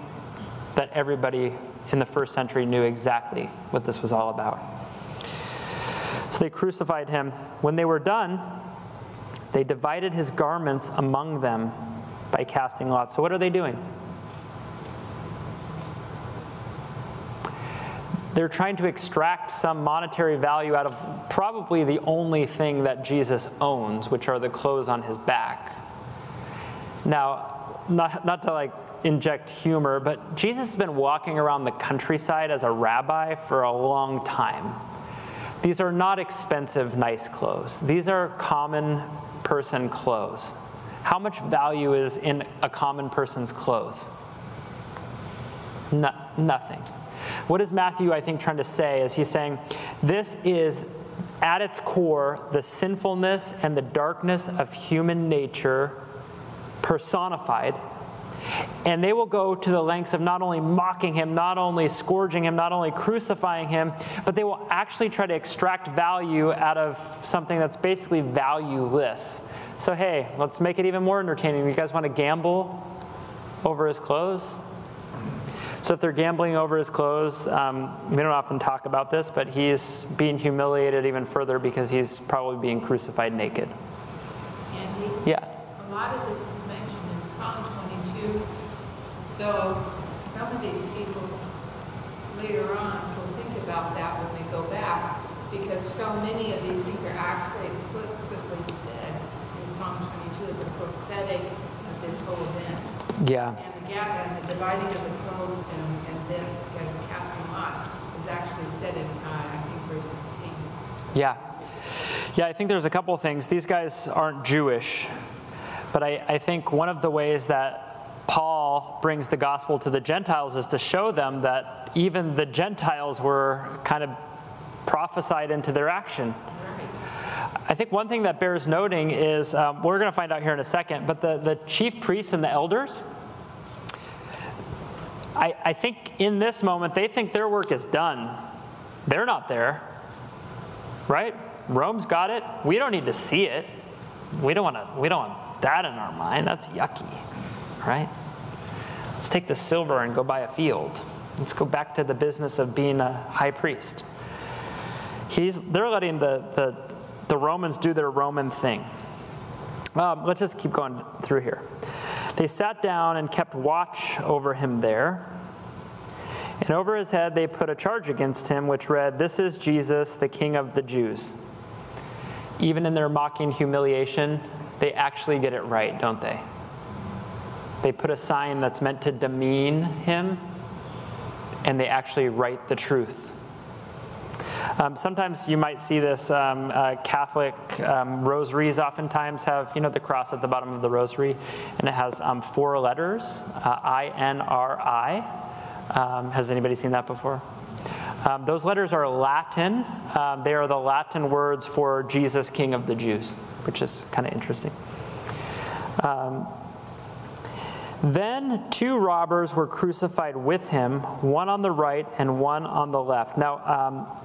that everybody in the first century knew exactly what this was all about. So they crucified him. When they were done, they divided his garments among them by casting lots. So what are they doing? They're trying to extract some monetary value out of probably the only thing that Jesus owns, which are the clothes on his back. Now, not to inject humor, but Jesus has been walking around the countryside as a rabbi for a long time. These are not expensive, nice clothes. These are common person clothes. How much value is in a common person's clothes? Nothing. What is Matthew, I think, trying to say is he's saying this is, at its core, the sinfulness and the darkness of human nature personified. And they will go to the lengths of not only mocking him, not only scourging him, not only crucifying him, but they will actually try to extract value out of something that's basically valueless. So hey, let's make it even more entertaining. You guys want to gamble over his clothes? So if they're gambling over his clothes, we don't often talk about this, but he's being humiliated even further because he's probably being crucified naked. Andy? Yeah. A lot of this is mentioned in Psalm 22. So some of these people later on will think about that when they go back, because so many of these things are actually explicitly said in Psalm 22 as a prophetic of this whole event. Yeah. And the dividing of the clothes and this, and casting lots, is actually said in, I think, verse 16. Yeah. Yeah, I think there's a couple of things. These guys aren't Jewish, but I think one of the ways that Paul brings the gospel to the Gentiles is to show them that even the Gentiles were kind of prophesied into their action. I think one thing that bears noting is, we're going to find out here in a second, but the chief priests and the elders, I think in this moment, they think their work is done. They're not there, right? Rome's got it. We don't need to see it. We don't want that in our mind. That's yucky, right? Let's take the silver and go buy a field. Let's go back to the business of being a high priest. They're letting the Romans do their Roman thing. Let's just keep going through here. They sat down and kept watch over him there. And over his head they put a charge against him, which read, "This is Jesus, the King of the Jews." Even in their mocking humiliation, they actually get it right, don't they? They put a sign that's meant to demean him, and they actually write the truth. Sometimes you might see this, Catholic rosaries oftentimes have, the cross at the bottom of the rosary, and it has 4 letters, I-N-R-I. Has anybody seen that before? Those letters are Latin. They are the Latin words for Jesus, King of the Jews, which is kind of interesting. Then 2 robbers were crucified with him, one on the right and one on the left. Now,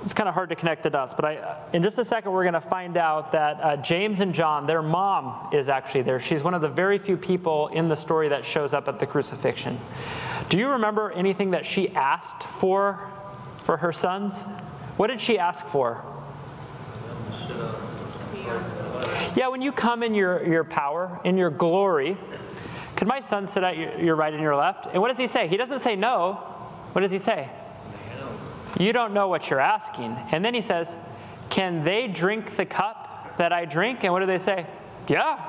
it's kind of hard to connect the dots, but in just a second we're going to find out that James and John, their mom is actually there. She's one of the very few people in the story that shows up at the crucifixion. Do you remember anything that she asked for her sons? What did she ask for? Yeah, when you come in your power, in your glory, could my son sit at your right and your left? And what does he say? He doesn't say no. What does he say? You don't know what you're asking. And then he says, can they drink the cup that I drink? And what do they say? Yeah.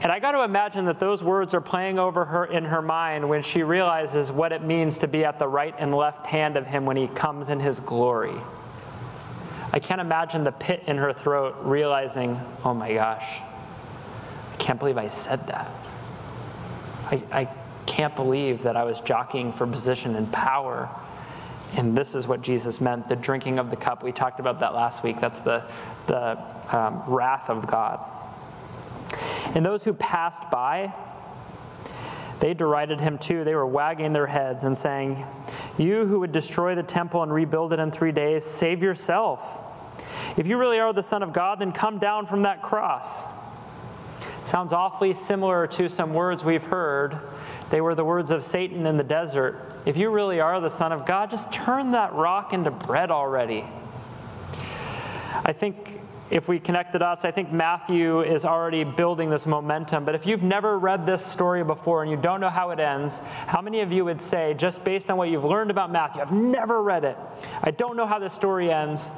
And I got to imagine that those words are playing over her in her mind when she realizes what it means to be at the right and left hand of him when he comes in his glory. I can't imagine the pit in her throat realizing, oh my gosh, I can't believe I said that. I can't believe that I was jockeying for position and power. And this is what Jesus meant, the drinking of the cup. We talked about that last week. That's the wrath of God. And those who passed by, they derided him too. They were wagging their heads and saying, you who would destroy the temple and rebuild it in 3 days, save yourself. If you really are the Son of God, then come down from that cross. Sounds awfully similar to some words we've heard. They were the words of Satan in the desert. If you really are the Son of God, just turn that rock into bread already. I think if we connect the dots, I think Matthew is already building this momentum. But if you've never read this story before and you don't know how it ends, how many of you would say, just based on what you've learned about Matthew, I've never read it, I don't know how this story ends.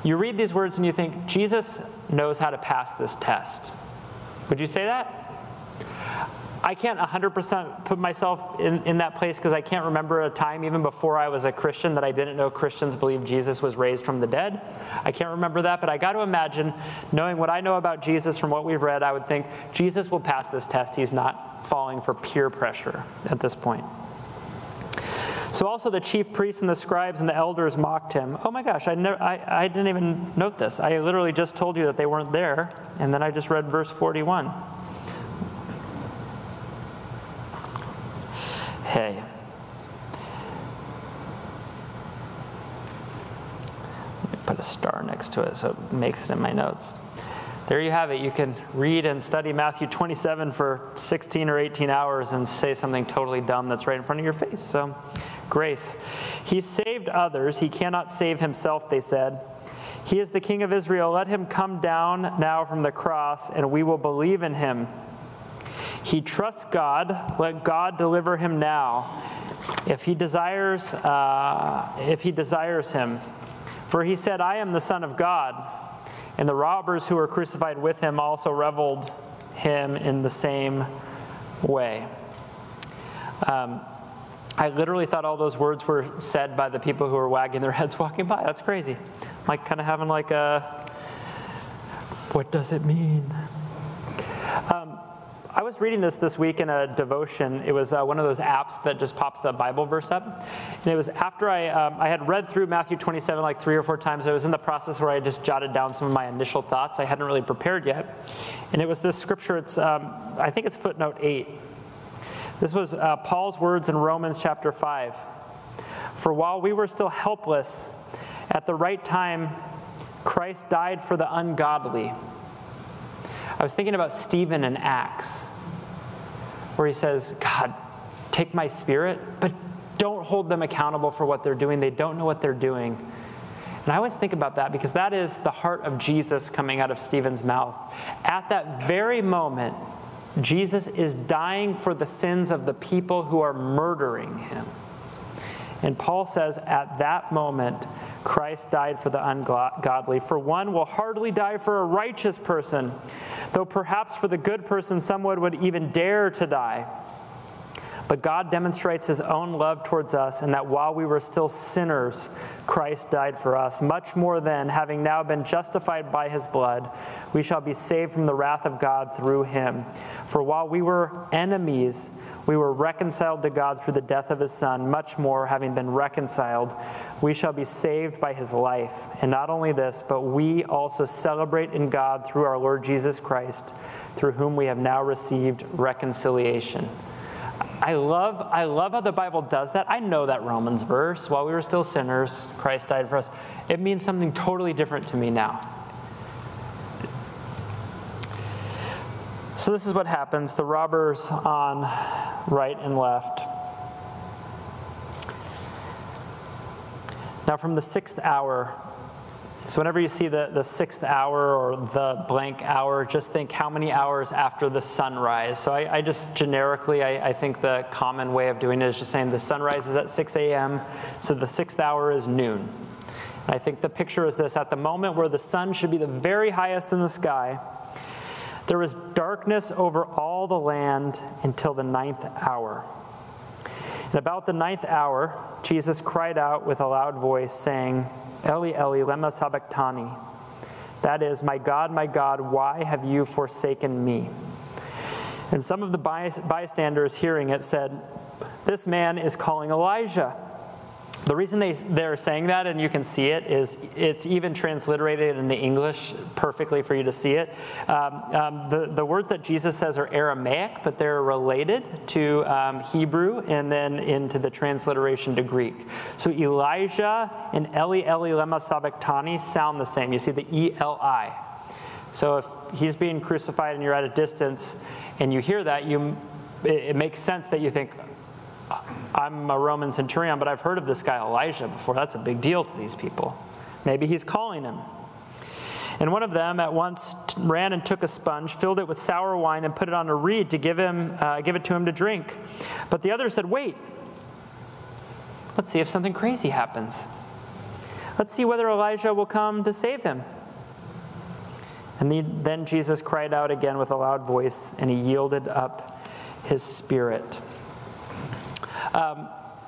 You read these words and you think, Jesus knows how to pass this test. Would you say that? I can't 100% put myself in that place because I can't remember a time even before I was a Christian that I didn't know Christians believed Jesus was raised from the dead. I can't remember that, but I got to imagine, knowing what I know about Jesus from what we've read, I would think Jesus will pass this test. He's not falling for peer pressure at this point. So also the chief priests and the scribes and the elders mocked him. Oh my gosh, I didn't even note this. I literally just told you that they weren't there, and then I just read verse 41. Hey. Let me put a star next to it so it makes it in my notes. There you have it. You can read and study Matthew 27 for 16 or 18 hours and say something totally dumb that's right in front of your face. So, grace. He saved others. He cannot save himself, they said. He is the King of Israel. Let him come down now from the cross, and we will believe in him. He trusts God. Let God deliver him now, if he desires him. For he said, I am the Son of God. And the robbers who were crucified with him also reviled him in the same way. I literally thought all those words were said by the people who were wagging their heads walking by. That's crazy. I'm like kind of having like a, what does it mean? I was reading this week in a devotion. It was one of those apps that just pops a Bible verse up. And it was after I had read through Matthew 27 like 3 or 4 times. I was in the process where I just jotted down some of my initial thoughts. I hadn't really prepared yet. And it was this scripture. It's I think it's footnote 8. This was Paul's words in Romans chapter 5. For while we were still helpless, at the right time, Christ died for the ungodly. I was thinking about Stephen in Acts, where he says, God, take my spirit, but don't hold them accountable for what they're doing. They don't know what they're doing. And I always think about that because that is the heart of Jesus coming out of Stephen's mouth. At that very moment, Jesus is dying for the sins of the people who are murdering him. And Paul says, at that moment, Christ died for the ungodly. For one will hardly die for a righteous person, though perhaps for the good person someone would even dare to die. But God demonstrates his own love towards us, in that while we were still sinners, Christ died for us. Much more then, having now been justified by his blood, we shall be saved from the wrath of God through him. For while we were enemies, we were reconciled to God through the death of his Son. Much more, having been reconciled, we shall be saved by his life. And not only this, but we also celebrate in God through our Lord Jesus Christ, through whom we have now received reconciliation. I love how the Bible does that. I know that Romans verse, while we were still sinners, Christ died for us. It means something totally different to me now. So this is what happens. The robbers on right and left. Now from the 6th hour, so whenever you see the 6th hour or the blank hour, just think how many hours after the sunrise. So I just generically, I think the common way of doing it is just saying the sunrise is at 6 a.m., so the 6th hour is noon. And I think the picture is this: at the moment where the sun should be the very highest in the sky, there was darkness over all the land until the 9th hour. And about the 9th hour, Jesus cried out with a loud voice, saying, Eli, Eli, lema sabachthani. That is, my God, why have you forsaken me? And some of the bystanders hearing it said, this man is calling Elijah. The reason they're saying that, and you can see it, is it's even transliterated into English perfectly for you to see it. The words that Jesus says are Aramaic, but they're related to Hebrew and then into the transliteration to Greek. So Elijah and Eli, Eli, lema sabachthani sound the same. You see the E-L-I. So if he's being crucified and you're at a distance and you hear that, it makes sense that you think, I'm a Roman centurion, but I've heard of this guy Elijah before. That's a big deal to these people. Maybe he's calling him. And one of them at once ran and took a sponge, filled it with sour wine, and put it on a reed to give it to him to drink. But the other said, wait, let's see if something crazy happens. Let's see whether Elijah will come to save him. And then Jesus cried out again with a loud voice, and he yielded up his spirit.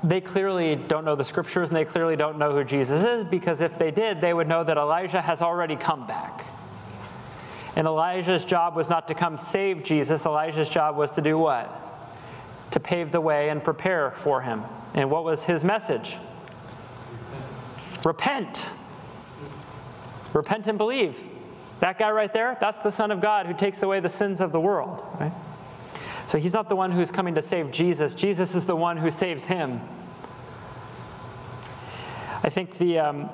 They clearly don't know the scriptures, and they clearly don't know who Jesus is, because if they did, they would know that Elijah has already come back. And Elijah's job was not to come save Jesus. Elijah's job was to do what? To pave the way and prepare for him. And what was his message? Repent. Repent and believe. That guy right there, that's the Son of God who takes away the sins of the world, right? So he's not the one who's coming to save Jesus. Jesus is the one who saves him. I think the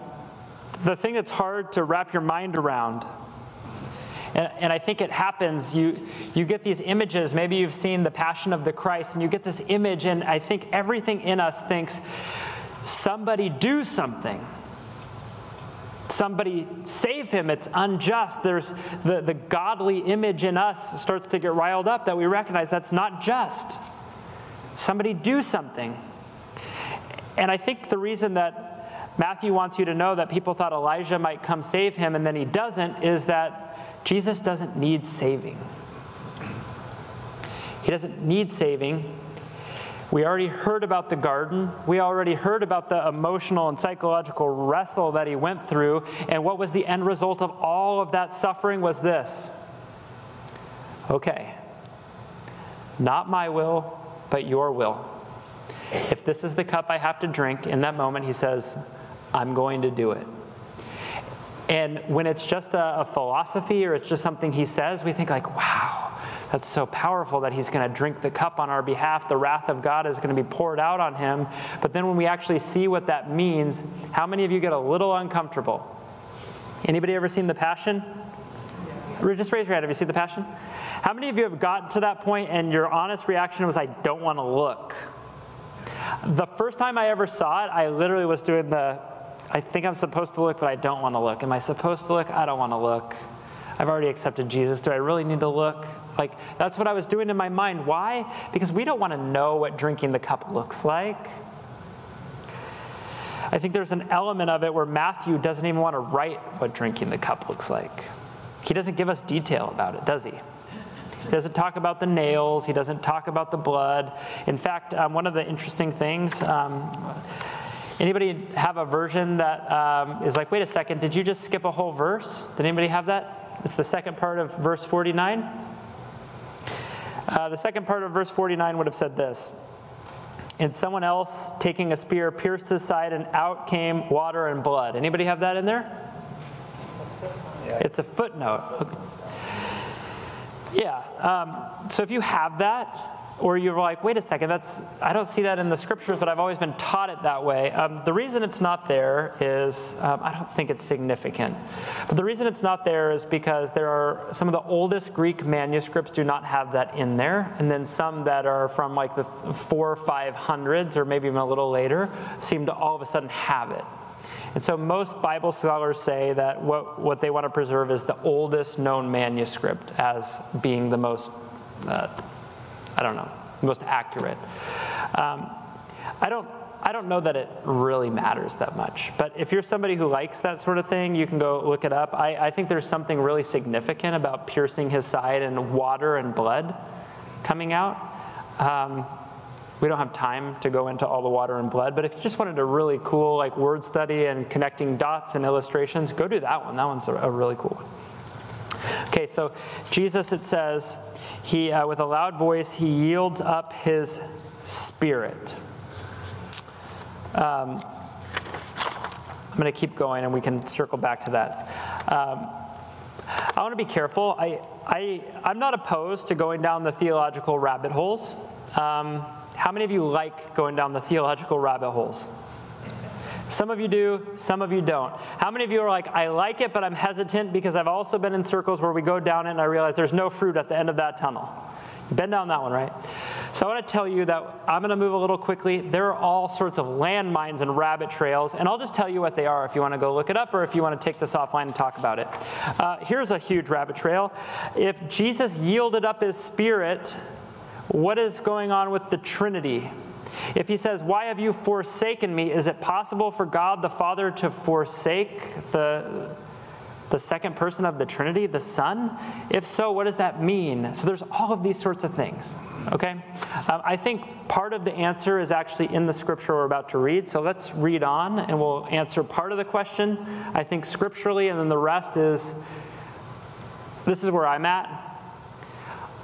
thing that's hard to wrap your mind around, and I think it happens, you get these images. Maybe you've seen The Passion of the Christ, and you get this image, and I think everything in us thinks, somebody do something. Somebody save him. It's unjust. There's the godly image in us starts to get riled up, that we recognize that's not just. Somebody do something. And I think the reason that Matthew wants you to know that people thought Elijah might come save him and then he doesn't is that Jesus doesn't need saving. He doesn't need saving. We already heard about the garden. We already heard about the emotional and psychological wrestle that he went through. And what was the end result of all of that suffering was this. Okay, not my will, but your will. If this is the cup I have to drink, in that moment he says, I'm going to do it. And when it's just a philosophy or it's just something he says, we think like, wow, that's so powerful that he's going to drink the cup on our behalf. The wrath of God is going to be poured out on him. But then when we actually see what that means, how many of you get a little uncomfortable? Anybody ever seen The Passion? Just raise your hand. Have you seen The Passion? How many of you have gotten to that point and your honest reaction was, I don't want to look? The first time I ever saw it, I literally was doing I think I'm supposed to look, but I don't want to look. Am I supposed to look? I don't want to look. I've already accepted Jesus. Do I really need to look? Like, that's what I was doing in my mind. Why? Because we don't want to know what drinking the cup looks like. I think there's an element of it where Matthew doesn't even want to write what drinking the cup looks like. He doesn't give us detail about it, does he? He doesn't talk about the nails. He doesn't talk about the blood. In fact, one of the interesting things, anybody have a version that is like, wait a second, did you just skip a whole verse? Did anybody have that? It's the second part of verse 49. The second part of verse 49 would have said this. And someone else, taking a spear, pierced his side, and out came water and blood. Anybody have that in there? It's a footnote. Okay. Yeah. So if you have that, or you're like, wait a second, I don't see that in the scriptures, but I've always been taught it that way. The reason it's not there is, I don't think it's significant. But the reason it's not there is because there are some of the oldest Greek manuscripts do not have that in there. And then some that are from like the 400s or 500s, or maybe even a little later, seem to all of a sudden have it. And so most Bible scholars say that what they want to preserve is the oldest known manuscript as being the most, most accurate. I don't know that it really matters that much. But if you're somebody who likes that sort of thing, you can go look it up. I think there's something really significant about piercing his side and water and blood coming out. We don't have time to go into all the water and blood, but if you just wanted a really cool like word study and connecting dots and illustrations, go do that one. That one's a really cool one. Okay, so Jesus, it says, he with a loud voice, he yields up his spirit. I'm going to keep going, and we can circle back to that. I want to be careful. I'm not opposed to going down the theological rabbit holes. How many of you like going down the theological rabbit holes? Some of you do, some of you don't. How many of you are like, I like it, but I'm hesitant because I've also been in circles where we go down it and I realize there's no fruit at the end of that tunnel. You've been down that one, right? So I want to tell you that I'm going to move a little quickly. There are all sorts of landmines and rabbit trails, and I'll just tell you what they are if you want to go look it up or if you want to take this offline and talk about it. Here's a huge rabbit trail. If Jesus yielded up his spirit, what is going on with the Trinity? If he says, why have you forsaken me? Is it possible for God the Father to forsake the second person of the Trinity, the Son? If so, what does that mean? So there's all of these sorts of things, okay? I think part of the answer is actually in the scripture we're about to read. So let's read on, and we'll answer part of the question, I think, scripturally, and then the rest is, this is where I'm at.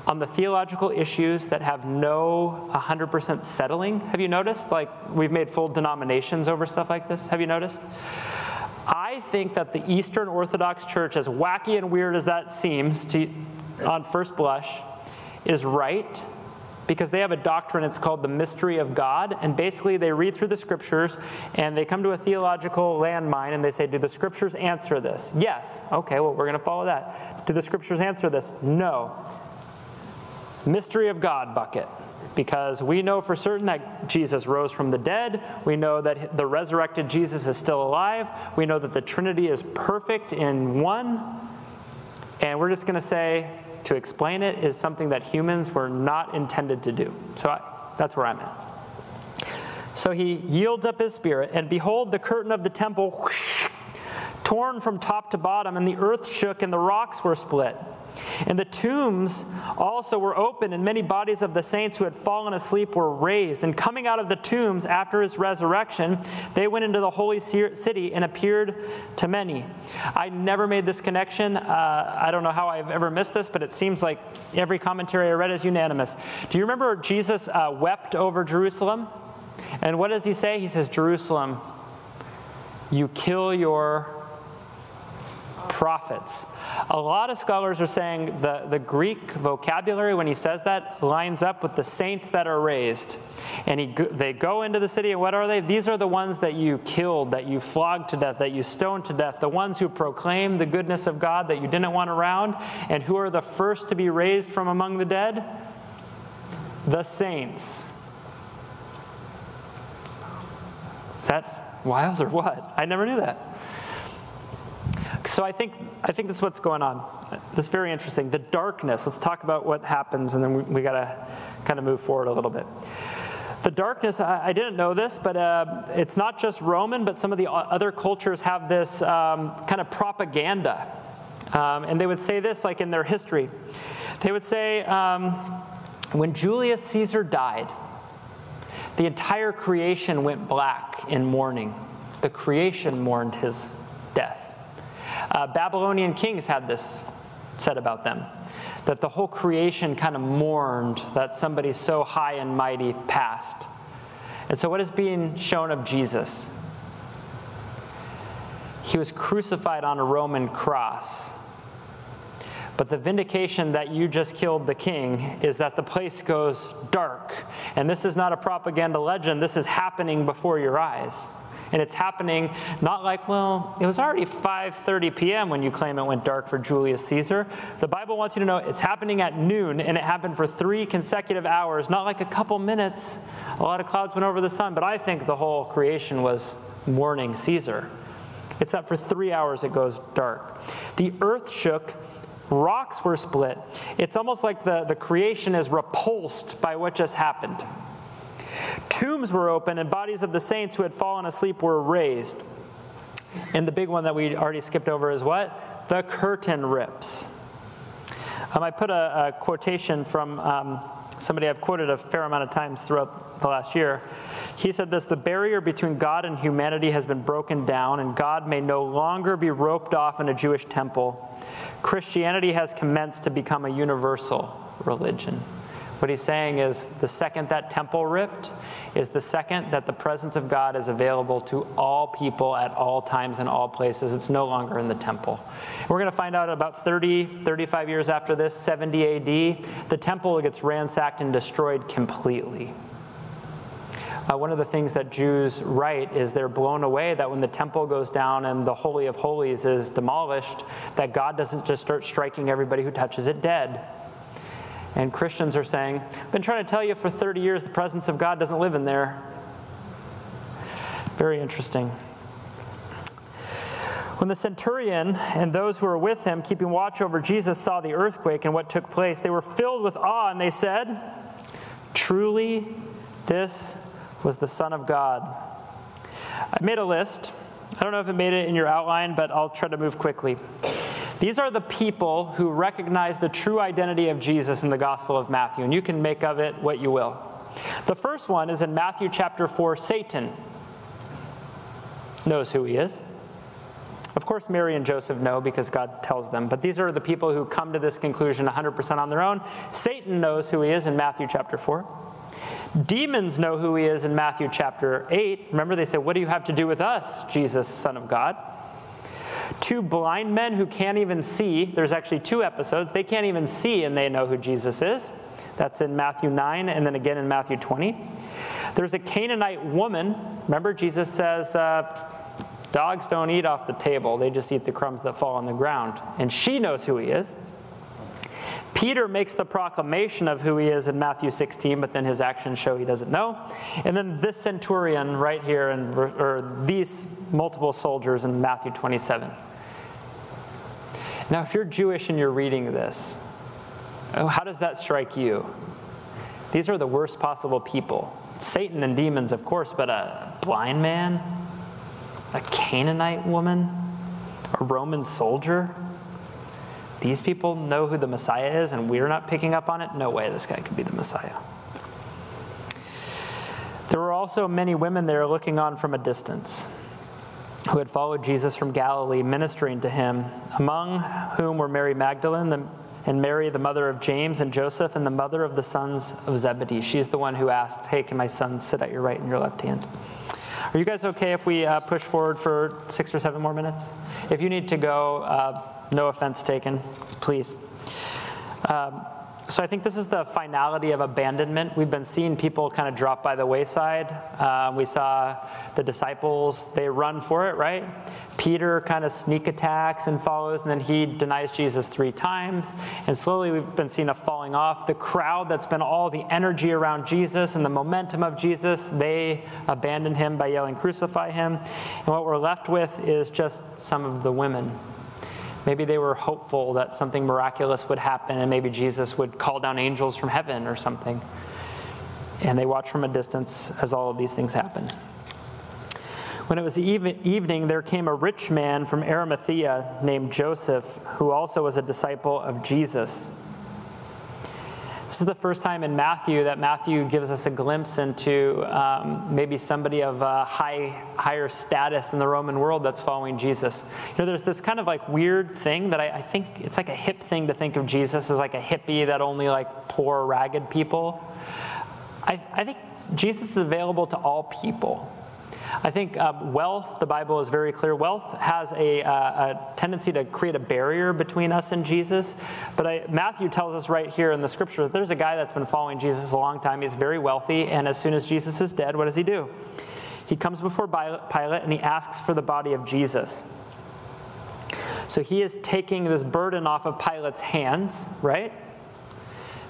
On the theological issues that have no 100% settling, have you noticed? Like, we've made full denominations over stuff like this. Have you noticed? I think that the Eastern Orthodox Church, as wacky and weird as that seems to, on first blush, is right, because they have a doctrine, it's called the mystery of God, and basically they read through the scriptures and they come to a theological landmine and they say, do the scriptures answer this? Yes. Okay, well, we're going to follow that. Do the scriptures answer this? No. Mystery of God bucket, because we know for certain that Jesus rose from the dead. We know that the resurrected Jesus is still alive. We know that the Trinity is perfect in one. And we're just going to say, to explain it is something that humans were not intended to do. So that's where I'm at. So he yields up his spirit, and behold, the curtain of the temple whoosh, torn from top to bottom, and the earth shook, and the rocks were split. And the tombs also were opened, and many bodies of the saints who had fallen asleep were raised. And coming out of the tombs after his resurrection, they went into the holy city and appeared to many. I never made this connection. I don't know how I've ever missed this, but it seems like every commentary I read is unanimous. Do you remember Jesus wept over Jerusalem? And what does he say? He says, Jerusalem, you kill your prophets. A lot of scholars are saying the Greek vocabulary, when he says that, lines up with the saints that are raised. And they go into the city, and what are they? These are the ones that you killed, that you flogged to death, that you stoned to death, the ones who proclaim the goodness of God that you didn't want around. And who are the first to be raised from among the dead? The saints. Is that wild or what? I never knew that. So I think this is what's going on. This is very interesting. The darkness, let's talk about what happens, and then we got to kind of move forward a little bit. The darkness, I didn't know this, but it's not just Roman, but some of the other cultures have this kind of propaganda. And they would say this like in their history. They would say, when Julius Caesar died, the entire creation went black in mourning. The creation mourned his death. Babylonian kings had this said about them, that the whole creation kind of mourned that somebody so high and mighty passed. And so what is being shown of Jesus? He was crucified on a Roman cross. But the vindication that you just killed the king is that the place goes dark. And this is not a propaganda legend. This is happening before your eyes. And it's happening not like, well, it was already 5:30 p.m. when you claim it went dark for Julius Caesar. The Bible wants you to know it's happening at noon, and it happened for 3 consecutive hours, not like a couple minutes. A lot of clouds went over the sun, but I think the whole creation was mourning Caesar. It's that for 3 hours it goes dark. The earth shook, rocks were split. It's almost like the creation is repulsed by what just happened. Tombs were open, and bodies of the saints who had fallen asleep were raised. And the big one that we already skipped over is what? The curtain rips. I put a quotation from somebody I've quoted a fair amount of times throughout the last year. He said this: "The barrier between God and humanity has been broken down, and God may no longer be roped off in a Jewish temple. Christianity has commenced to become a universal religion." What he's saying is the second that temple ripped is the second that the presence of God is available to all people at all times and all places. It's no longer in the temple. We're going to find out about 35 years after this, 70 AD, the temple gets ransacked and destroyed completely. One of the things that Jews write is they're blown away that when the temple goes down and the Holy of Holies is demolished, that God doesn't just start striking everybody who touches it dead. And Christians are saying, I've been trying to tell you for 30 years the presence of God doesn't live in there. Very interesting. When the centurion and those who were with him, keeping watch over Jesus, saw the earthquake and what took place, they were filled with awe, and they said, "Truly, this was the Son of God." I made a list. I don't know if it made it in your outline, but I'll try to move quickly. These are the people who recognize the true identity of Jesus in the Gospel of Matthew, and you can make of it what you will. The first one is in Matthew chapter 4. Satan knows who he is. Of course, Mary and Joseph know because God tells them, but these are the people who come to this conclusion 100% on their own. Satan knows who he is in Matthew chapter 4. Demons know who he is in Matthew chapter 8. Remember, they said, "What do you have to do with us, Jesus, Son of God?" 2 blind men who can't even see. There's actually 2 episodes. They can't even see, and they know who Jesus is. That's in Matthew 9 and then again in Matthew 20. There's a Canaanite woman. Remember, Jesus says, dogs don't eat off the table. They just eat the crumbs that fall on the ground. And she knows who he is. Peter makes the proclamation of who he is in Matthew 16, but then his actions show he doesn't know. And then this centurion right here, or these multiple soldiers in Matthew 27. Now, if you're Jewish and you're reading this, how does that strike you? These are the worst possible people. Satan and demons, of course, but a blind man, a Canaanite woman, a Roman soldier. These people know who the Messiah is, and we're not picking up on it? No way this guy could be the Messiah. There were also many women there looking on from a distance who had followed Jesus from Galilee, ministering to him, among whom were Mary Magdalene and Mary, the mother of James and Joseph, and the mother of the sons of Zebedee. She's the one who asked, "Hey, can my son sit at your right and your left hand?" Are you guys okay if we push forward for 6 or 7 more minutes? If you need to go, no offense taken, please. So I think this is the finality of abandonment. We've been seeing people kind of drop by the wayside. We saw the disciples, they run for it, right? Peter kind of sneak attacks and follows, and then he denies Jesus 3 times. And slowly we've been seeing a falling off. The crowd that's been all the energy around Jesus and the momentum of Jesus, they abandon him by yelling, "Crucify him." And what we're left with is just some of the women. Maybe they were hopeful that something miraculous would happen and maybe Jesus would call down angels from heaven or something. And they watch from a distance as all of these things happen. When it was evening, there came a rich man from Arimathea named Joseph, who also was a disciple of Jesus. This is the first time in Matthew that Matthew gives us a glimpse into maybe somebody of higher status in the Roman world that's following Jesus. There's this kind of like weird thing that I think it's like a hip thing to think of Jesus as like a hippie that only like poor, ragged people. I think Jesus is available to all people. I think wealth, the Bible is very clear, wealth has a tendency to create a barrier between us and Jesus. But Matthew tells us right here in the scripture that there's a guy that's been following Jesus a long time. He's very wealthy, and as soon as Jesus is dead, what does he do? He comes before Pilate and he asks for the body of Jesus. So he is taking this burden off of Pilate's hands, right?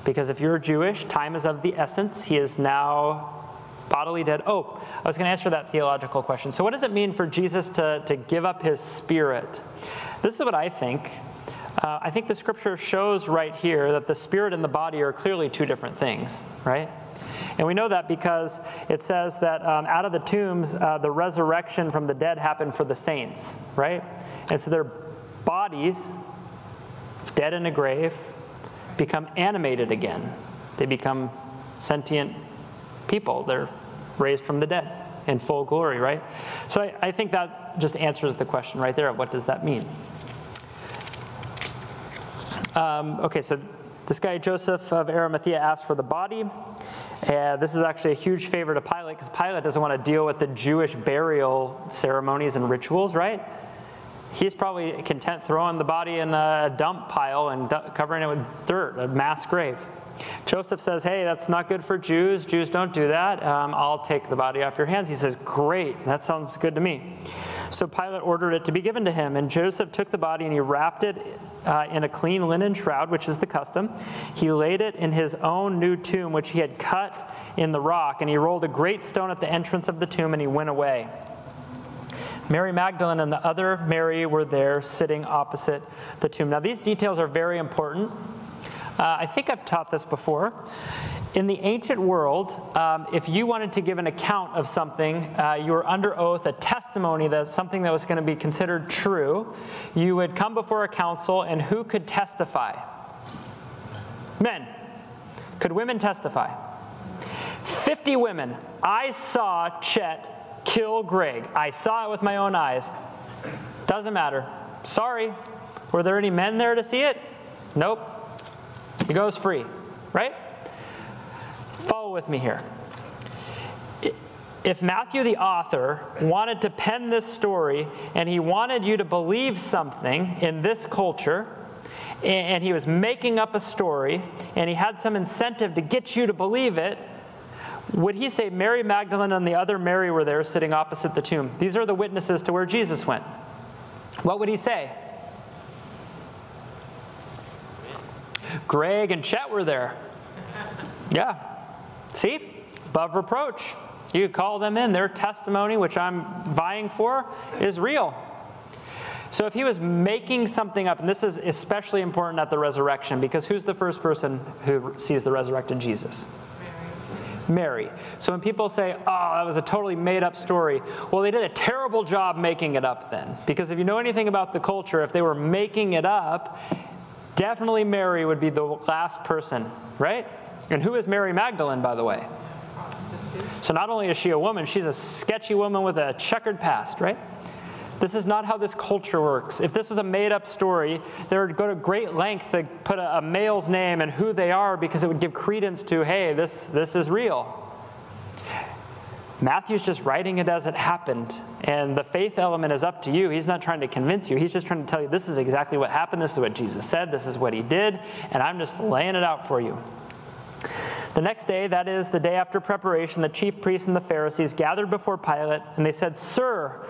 Because if you're Jewish, time is of the essence. He is now bodily dead. Oh, I was going to answer that theological question. So what does it mean for Jesus to give up his spirit? This is what I think. I think the scripture shows right here that the spirit and the body are clearly two different things, right? And we know that because it says that out of the tombs, the resurrection from the dead happened for the saints, right? And so their bodies, dead in a grave, become animated again. They become sentient people. They're raised from the dead in full glory, right? So I think that just answers the question right there. What does that mean? Okay, so this guy Joseph of Arimathea asked for the body. This is actually a huge favor to Pilate because Pilate doesn't want to deal with the Jewish burial ceremonies and rituals, right? He's probably content throwing the body in a dump pile and covering it with dirt, a mass grave. Joseph says, hey, that's not good for Jews. Jews don't do that. I'll take the body off your hands. He says, great, that sounds good to me. So Pilate ordered it to be given to him, and Joseph took the body and he wrapped it in a clean linen shroud, which is the custom. He laid it in his own new tomb, which he had cut in the rock, and he rolled a great stone at the entrance of the tomb, and he went away. Mary Magdalene and the other Mary were there sitting opposite the tomb. Now, these details are very important. I think I've taught this before. In the ancient world, if you wanted to give an account of something, you were under oath, a testimony that something that was going to be considered true. You would come before a council, and who could testify? Men. Could women testify? 50 women. I saw Chet kill Greg. I saw it with my own eyes. Doesn't matter. Sorry. Were there any men there to see it? Nope. He goes free, right? Follow with me here. If Matthew, the author, wanted to pen this story and he wanted you to believe something in this culture, and he was making up a story and he had some incentive to get you to believe it, would he say Mary Magdalene and the other Mary were there sitting opposite the tomb? These are the witnesses to where Jesus went. What would he say? Greg and Chet were there. Yeah. See? Above reproach. You could call them in. Their testimony, which I'm vying for, is real. So if he was making something up, and this is especially important at the resurrection, because who's the first person who sees the resurrected Jesus? Mary. So when people say, oh, that was a totally made-up story, well, they did a terrible job making it up then. Because if you know anything about the culture, if they were making it up, definitely Mary would be the last person, right? And who is Mary Magdalene, by the way? So not only is she a woman, she's a sketchy woman with a checkered past, right? This is not how this culture works. If this was a made-up story, they would go to great length to put a male's name and who they are because it would give credence to, hey, this is real. Matthew's just writing it as it happened, and the faith element is up to you. He's not trying to convince you. He's just trying to tell you this is exactly what happened, this is what Jesus said, this is what he did, and I'm just laying it out for you. The next day, that is the day after preparation, the chief priests and the Pharisees gathered before Pilate, and they said, Sir,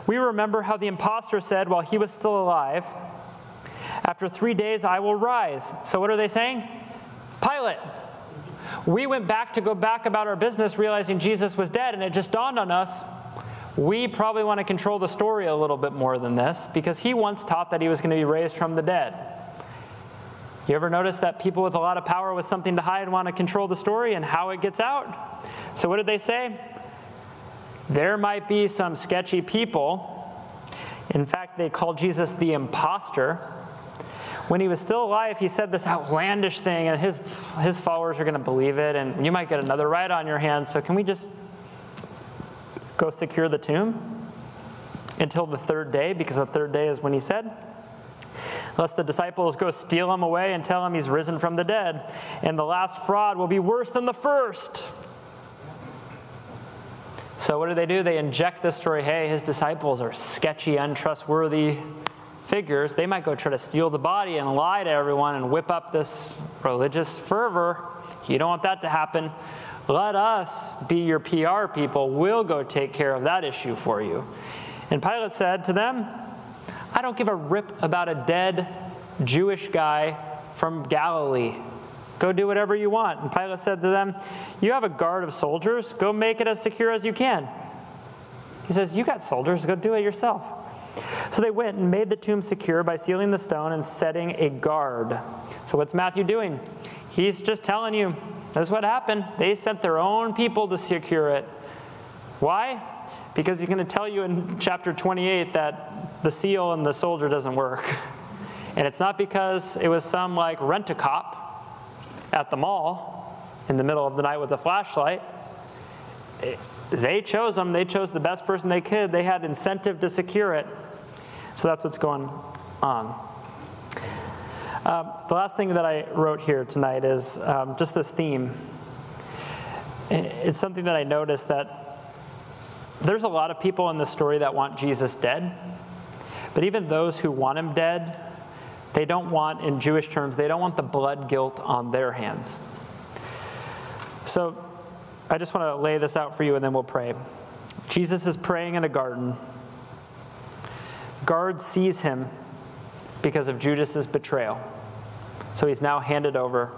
we remember how the impostor said while he was still alive, after 3 days I will rise. So what are they saying? Pilate, we went back to go back about our business realizing Jesus was dead, and it just dawned on us, we probably want to control the story a little bit more than this because he once taught that he was going to be raised from the dead. You ever notice that people with a lot of power with something to hide want to control the story and how it gets out? So what did they say? There might be some sketchy people. In fact, they called Jesus the impostor. When he was still alive, he said this outlandish thing, and his followers are going to believe it, and you might get another right on your hands, so can we just go secure the tomb until the third day, because the third day is when he said, lest the disciples go steal him away and tell him he's risen from the dead, and the last fraud will be worse than the first. So what do? They inject this story, hey, his disciples are sketchy, untrustworthy figures. They might go try to steal the body and lie to everyone and whip up this religious fervor. You don't want that to happen. Let us be your PR people. We'll go take care of that issue for you. And Pilate said to them, I don't give a rip about a dead Jewish guy from Galilee. Go do whatever you want. And Pilate said to them, you have a guard of soldiers. Go make it as secure as you can. He says, you got soldiers. Go do it yourself. So they went and made the tomb secure by sealing the stone and setting a guard. So what's Matthew doing? He's just telling you, that's what happened. They sent their own people to secure it. Why? Because he's going to tell you in chapter 28 that the seal and the soldier doesn't work. And it's not because it was some like rent-a-cop at the mall in the middle of the night with a flashlight. They chose them. They chose the best person they could. They had incentive to secure it. So that's what's going on. The last thing that I wrote here tonight is just this theme. It's something that I noticed, that there's a lot of people in this story that want Jesus dead. But even those who want him dead, they don't want, in Jewish terms, they don't want the blood guilt on their hands. So I just want to lay this out for you, and then we'll pray. Jesus is praying in a garden. Guard sees him because of Judas's betrayal. So he's now handed over.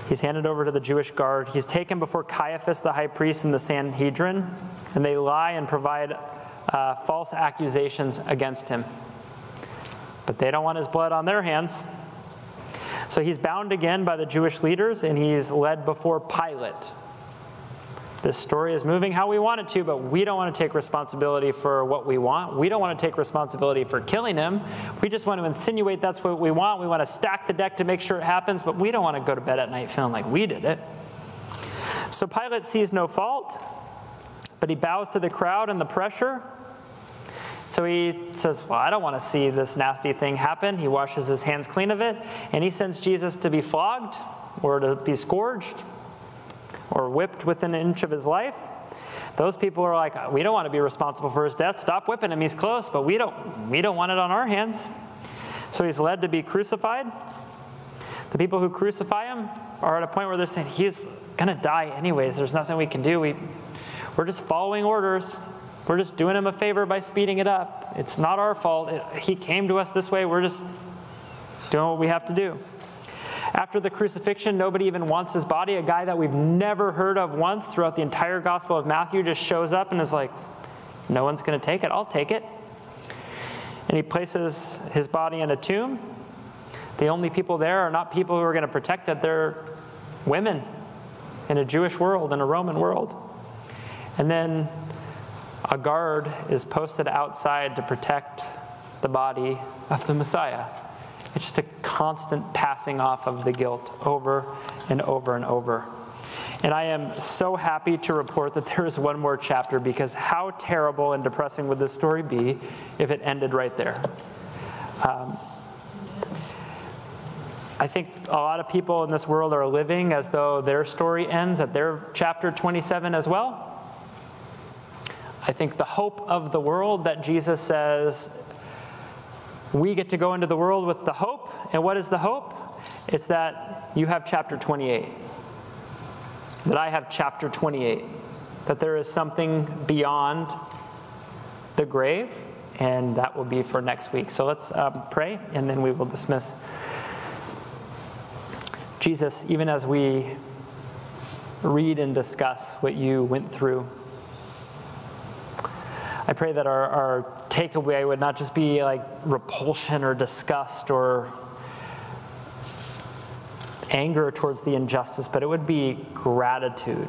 He's handed over to the Jewish guard. He's taken before Caiaphas, the high priest, and the Sanhedrin, and they lie and provide false accusations against him. But they don't want his blood on their hands. So he's bound again by the Jewish leaders, and he's led before Pilate. This story is moving how we want it to, but we don't want to take responsibility for what we want. We don't want to take responsibility for killing him. We just want to insinuate that's what we want. We want to stack the deck to make sure it happens, but we don't want to go to bed at night feeling like we did it. So Pilate sees no fault, but he bows to the crowd and the pressure. So he says, well, I don't want to see this nasty thing happen. He washes his hands clean of it, and he sends Jesus to be flogged or to be scourged or whipped within an inch of his life. Those people are like, we don't want to be responsible for his death. Stop whipping him. He's close, but we don't want it on our hands. So he's led to be crucified. The people who crucify him are at a point where they're saying, he's going to die anyways. There's nothing we can do. We're just following orders. We're just doing him a favor by speeding it up. It's not our fault. He came to us this way. We're just doing what we have to do. After the crucifixion, nobody even wants his body. A guy that we've never heard of once throughout the entire Gospel of Matthew just shows up and is like, no one's going to take it. I'll take it. And he places his body in a tomb. The only people there are not people who are going to protect it. They're women in a Jewish world, in a Roman world. And then a guard is posted outside to protect the body of the Messiah. It's just a constant passing off of the guilt over and over and over. And I am so happy to report that there is one more chapter, because how terrible and depressing would this story be if it ended right there? I think a lot of people in this world are living as though their story ends at their chapter 27 as well. I think the hope of the world that Jesus says, we get to go into the world with the hope. And what is the hope? It's that you have chapter 28. That I have chapter 28. That there is something beyond the grave. And that will be for next week. So let's pray, and then we will dismiss. Jesus, even as we read and discuss what you went through, I pray that our takeaway would not just be like repulsion or disgust or anger towards the injustice, but it would be gratitude.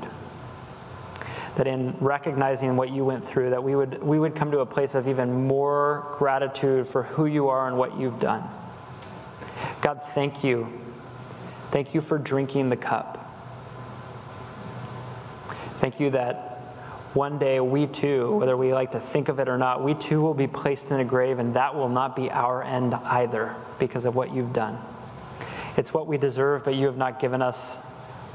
That in recognizing what you went through, that we would come to a place of even more gratitude for who you are and what you've done. God, thank you. Thank you for drinking the cup. Thank you that one day we too, whether we like to think of it or not, we too will be placed in a grave, and that will not be our end either because of what you've done. It's what we deserve, but you have not given us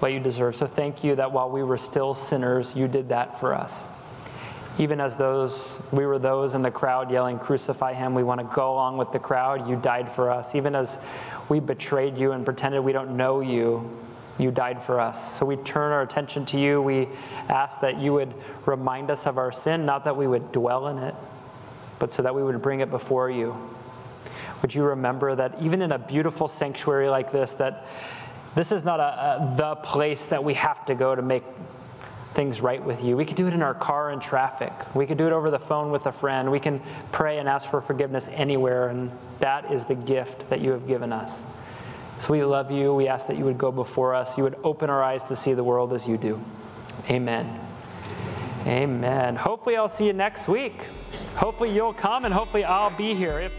what you deserve. So thank you that while we were still sinners, you did that for us. Even as we were those in the crowd yelling, "Crucify him," we want to go along with the crowd. You died for us. Even as we betrayed you and pretended we don't know you, you died for us. So we turn our attention to you. We ask that you would remind us of our sin, not that we would dwell in it, but so that we would bring it before you. Would you remember that even in a beautiful sanctuary like this, that this is not the place that we have to go to make things right with you. We could do it in our car in traffic. We could do it over the phone with a friend. We can pray and ask for forgiveness anywhere, and that is the gift that you have given us. So we love you. We ask that you would go before us. You would open our eyes to see the world as you do. Amen. Amen. Hopefully I'll see you next week. Hopefully you'll come, and hopefully I'll be here. If